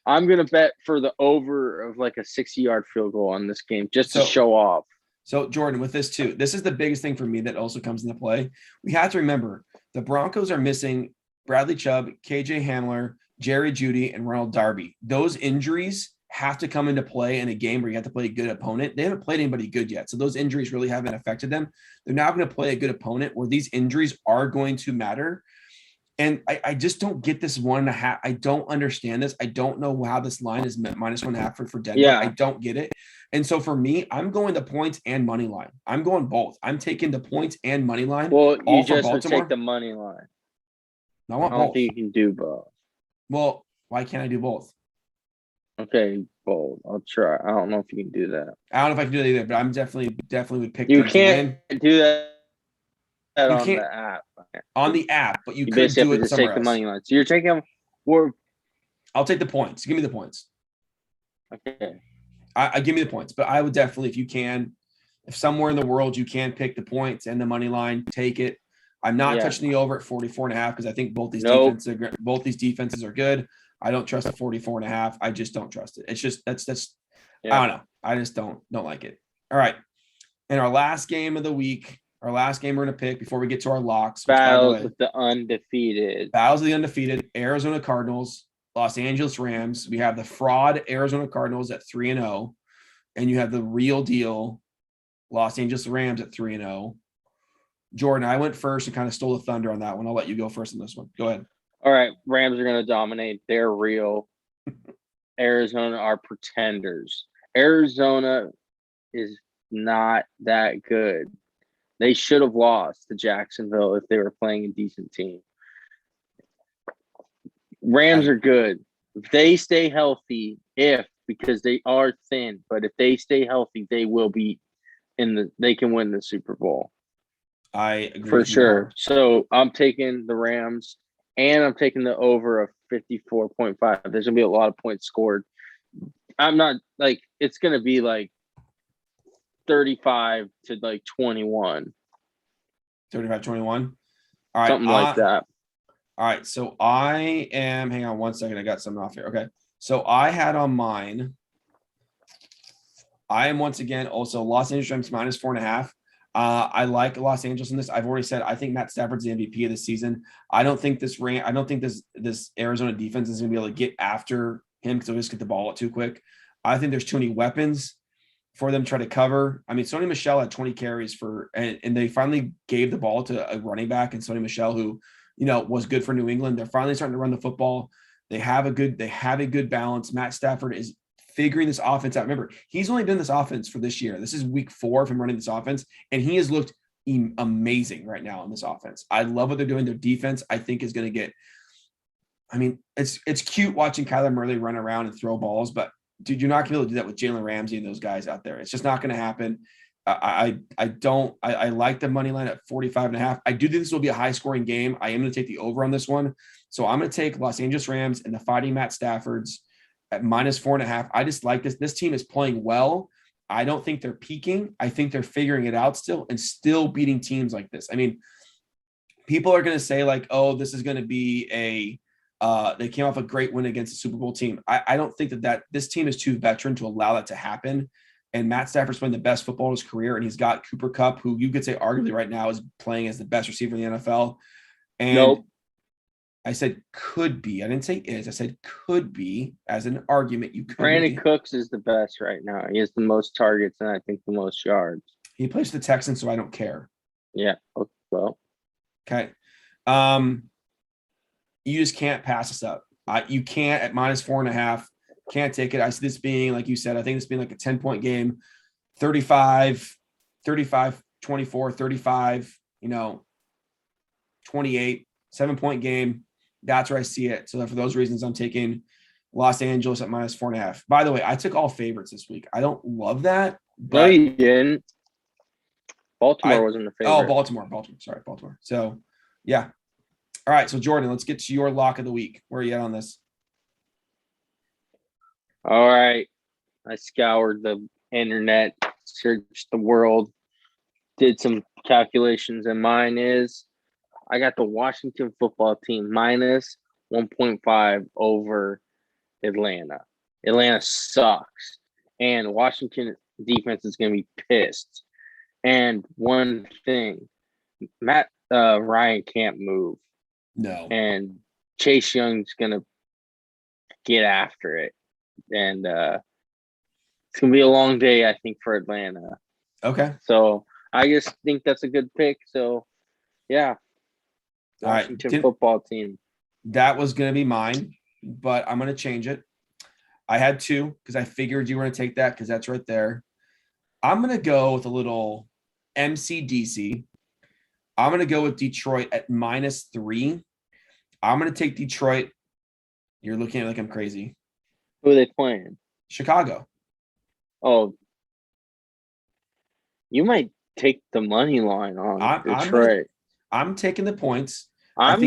I'm going to bet for the over of like a 60-yard field goal on this game just to show off. So, Jordan, with this too, this is the biggest thing for me that also comes into play. We have to remember the Broncos are missing Bradley Chubb, KJ Hamler, Jerry Jeudy, and Ronald Darby. Those injuries have to come into play in a game where you have to play a good opponent. They haven't played anybody good yet. So those injuries really haven't affected them. They're now going to play a good opponent where these injuries are going to matter. And I just don't get this 1.5. I don't understand this. I don't know how this line is -1.5 for Denver. Yeah. I don't get it. And so for me, I'm going the points and money line. I'm going both. I'm taking the points and money line. Well, you for just would Baltimore. take the money line. I want I don't both. think you can do both. Well, why can't I do both? Okay, both. I'll try. I don't know if you can do that. I don't know if I can do that either, but I'm definitely would pick You them to can't win. do that You on can't the app. on the app, but you You could basically do have it to just somewhere take the else. money line. So you're taking we're I'll take the points. Give me the points. okay. I give me the points, but I would definitely, if you can, if somewhere in the world you can pick the points and the money line, take it. I'm not touching the over at 44.5 because I think both these defenses are good. I don't trust the 44.5. I just don't trust it. It's just that's I don't know. I just don't like it. All right. And our last game of the week, our last game we're gonna pick before we get to our locks. Battles with the undefeated. Battles of the undefeated, Arizona Cardinals, Los Angeles Rams. We have the fraud Arizona Cardinals at 3-0, and you have the real deal Los Angeles Rams at 3-0. Jordan, I went first and kind of stole the thunder on that one. I'll let you go first on this one. Go ahead. All right, Rams are going to dominate. They're real. Arizona are pretenders. Arizona is not that good. They should have lost to Jacksonville if they were playing a decent team. Rams are good. If they stay healthy, because they are thin, but if they stay healthy, they will be they can win the Super Bowl. I agree for sure. So I'm taking the Rams and I'm taking the over of 54.5. There's gonna be a lot of points scored. I'm not like it's gonna be like 35 to like 21. 35-21. All right. Something like that. All right. So I am, hang on one second. I got something off here. Okay. So I had on mine. I am once again also Los Angeles Rams -4.5. I like Los Angeles in this. I've already said I think Matt Stafford's the MVP of the season. I don't think this Arizona defense is going to be able to get after him because they'll just get the ball out too quick. I think there's too many weapons for them to try to cover. I mean, Sony Michel had 20 carries and they finally gave the ball to a running back and Sony Michel, who, was good for New England. They're finally starting to run the football. They have a good balance. Matt Stafford is figuring this offense out. Remember, he's only done this offense for this year. This is week 4 of him running this offense, and he has looked amazing right now in this offense. I love what they're doing. Their defense, I think, is going to get – I mean, it's cute watching Kyler Murray run around and throw balls, but, dude, you're not going to be able to do that with Jalen Ramsey and those guys out there. It's just not going to happen. I like the money line at 45.5. I do think this will be a high-scoring game. I am going to take the over on this one. So I'm going to take Los Angeles Rams and the Fighting Matt Staffords at -4.5. I just like this. This team is playing well. I don't think they're peaking. I think they're figuring it out still and still beating teams like this. I mean, people are going to say like, oh, this is going to be they came off a great win against a Super Bowl team. I don't think that this team is too veteran to allow that to happen. And Matt Stafford's playing the best football of his career. And he's got Cooper Kupp, who you could say arguably right now is playing as the best receiver in the NFL. And nope. I said could be. I didn't say is. I said could be as an argument. You could. Brandon Cooks is the best right now. He has the most targets and I think the most yards. He plays for the Texans, so I don't care. Yeah. Well. Okay. You just can't pass this up. You can't at -4.5. Can't take it. I see this being, like you said, I think this being like a 10-point game, 35, 24, 35, 28, 7-point game. That's where I see it. So for those reasons, I'm taking Los Angeles at -4.5. By the way, I took all favorites this week. I don't love that, No, but you didn't. Baltimore wasn't a favorite. Baltimore. Sorry, Baltimore. So yeah. All right. So Jordan, let's get to your lock of the week. Where are you at on this? All right. I scoured the internet, searched the world, did some calculations, and mine is I got the Washington football team minus 1.5 over Atlanta. Atlanta sucks, and Washington defense is going to be pissed. And one thing, Matt Ryan can't move, No. and Chase Young's going to get after it. And it's going to be a long day, I think, for Atlanta. Okay. So I just think that's a good pick. So, yeah. Washington football team. That was going to be mine, but I'm going to change it. I had two because I figured you were going to take that because that's right there. I'm going to go with a little MCDC. I'm going to go with Detroit at -3. I'm going to take Detroit. You're looking at me like I'm crazy. Who are they playing? Chicago. Oh, you might take the money line on Detroit. I'm taking the points. What's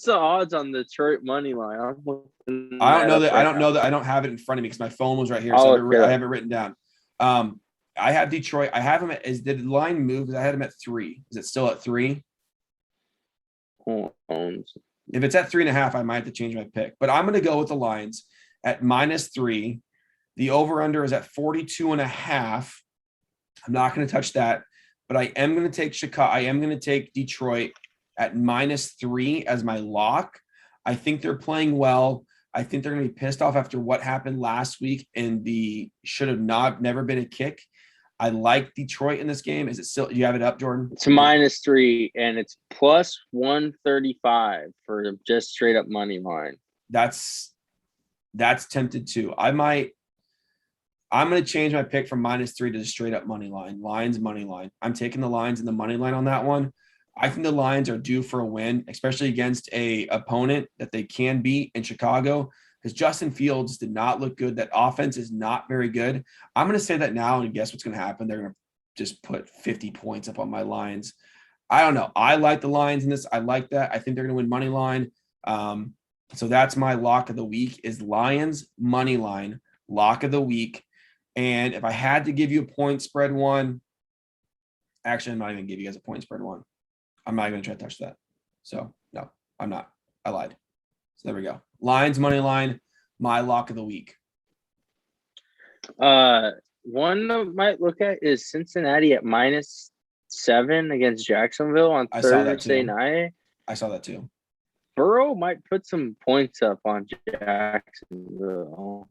the odds on the Detroit money line? I don't know that. I don't know that. I don't have it in front of me because my phone was right here, so I have it written down. I have Detroit. I have them at. Did the line move? Because I had them at 3. Is it still at 3? If it's at 3.5, I might have to change my pick. But I'm going to go with the Lions at -3. The over/under is at 42.5. I'm not going to touch that, but I am going to take Chicago. I am going to take Detroit at -3 as my lock. I think they're playing well. I think they're going to be pissed off after what happened last week and the should have never been a kick. I like Detroit in this game. Is it still? Do you have it up, Jordan? It's -3, and it's plus 135 for just straight up money line. That's tempted too. I'm going to change my pick from -3 to the straight up money line. Lions money line. I'm taking the Lions and the money line on that one. I think the Lions are due for a win, especially against a opponent that they can beat in Chicago, because Justin Fields did not look good. That offense is not very good. I'm going to say that now, and guess what's going to happen? They're going to just put 50 points up on my Lions. I don't know. I like the Lions in this. I like that. I think they're going to win money line. So that's my lock of the week is Lions money line, lock of the week. And if I had to give you a point spread one, actually, I'm not even going to give you guys a point spread one. I'm not going to try to touch that. So, no, I'm not. I lied. So there we go. Lions money line, my lock of the week. One I might look at is Cincinnati at -7 against Jacksonville on Thursday night. I saw that too. Burrow might put some points up on Jacksonville.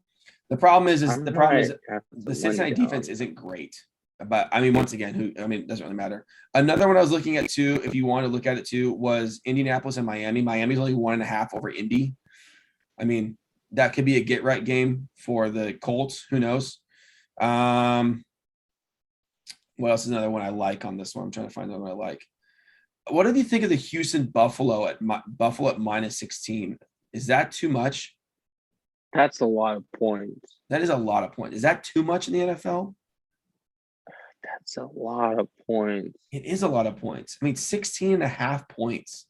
The problem is the Cincinnati defense isn't great. But I mean, once again, it doesn't really matter. Another one I was looking at too, if you want to look at it too, was Indianapolis and Miami. Miami's only 1.5 over Indy. I mean, that could be a get right game for the Colts. Who knows? What else is another one I like on this one? I'm trying to find another one I like. What do you think of the Houston Buffalo at -16? Is that too much? That's a lot of points. That is a lot of points. Is that too much in the NFL? That's a lot of points. It is a lot of points. I mean, 16.5 points.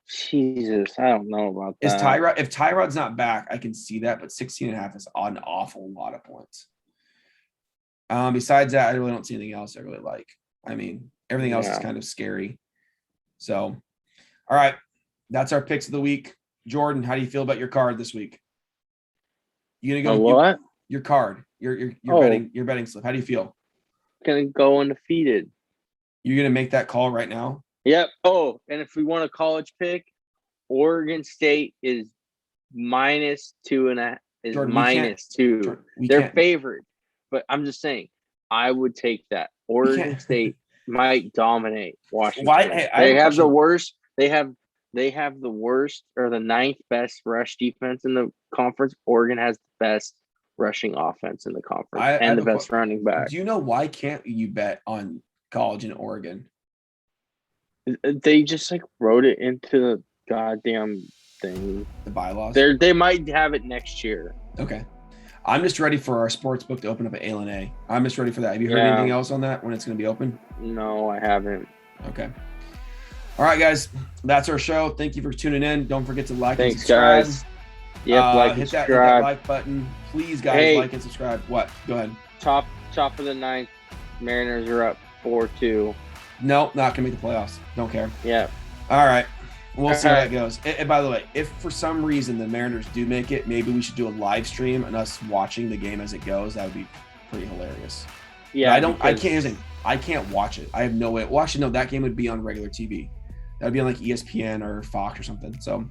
Jesus, I don't know about that. If Tyrod's not back, I can see that, but 16.5 is an awful lot of points. Besides that, I really don't see anything else I really like. I mean, everything else is kind of scary. So, all right. That's our picks of the week. Jordan, how do you feel about your card this week? You gonna go what? Your card. Your betting slip. How do you feel? Gonna go undefeated. You're gonna make that call right now? Yep. Oh, and if we want a college pick, Oregon State is -2.5. Is Jordan, -2. Jordan, they're favored, but I'm just saying, I would take that. Oregon State might dominate Washington. Why? They have the worst. They have the worst or the 9th best rush defense in the conference. Oregon has the best rushing offense in the conference and the best running back. Do you know why can't you bet on college in Oregon? They just wrote it into goddamn thing. The bylaws. They might have it next year. Okay. I'm just ready for our sports book to open up at A. I'm just ready for that. Have you heard anything else on that when it's going to be open? No, I haven't. Okay. All right, guys. That's our show. Thank you for tuning in. Don't forget to like and Thanks, subscribe. guys. Yep, like and hit that subscribe. like button. Please, guys, Hey. like and subscribe. What? Go ahead. Top of the ninth. Mariners are up 4-2. No, not going to make the playoffs. Don't care. Yeah. All right. We'll see how All that goes. And by the way, if for some reason the Mariners do make it, maybe we should do a live stream and us watching the game as it goes. That would be pretty hilarious. Yeah. I can't watch it. I have no way. Well, actually, no, that game would be on regular TV. That would be on like ESPN or Fox or something. So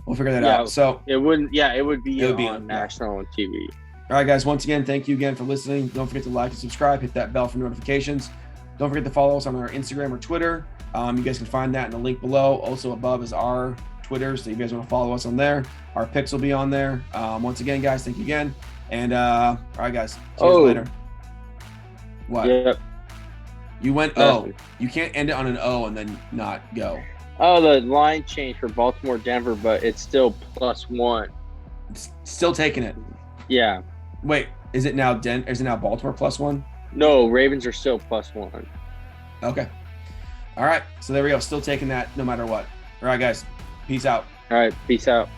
we'll figure that out. So it wouldn't. Yeah, it would be on yeah. national TV. All right, guys. Once again, thank you again for listening. Don't forget to like and subscribe. Hit that bell for notifications. Don't forget to follow us on our Instagram or Twitter. You guys can find that in the link below. Also above is our Twitter, so if you guys want to follow us on there. Our pics will be on there. Once again, guys, thank you again. And all right, guys. See you later. What? Yep. You went O. You can't end it on an O and then not go. Oh, the line changed for Baltimore, Denver, but it's still +1. It's still taking it. Yeah. Wait, is it now Baltimore +1? No, Ravens are still +1. Okay. All right. So there we go. Still taking that no matter what. All right, guys. Peace out. All right. Peace out.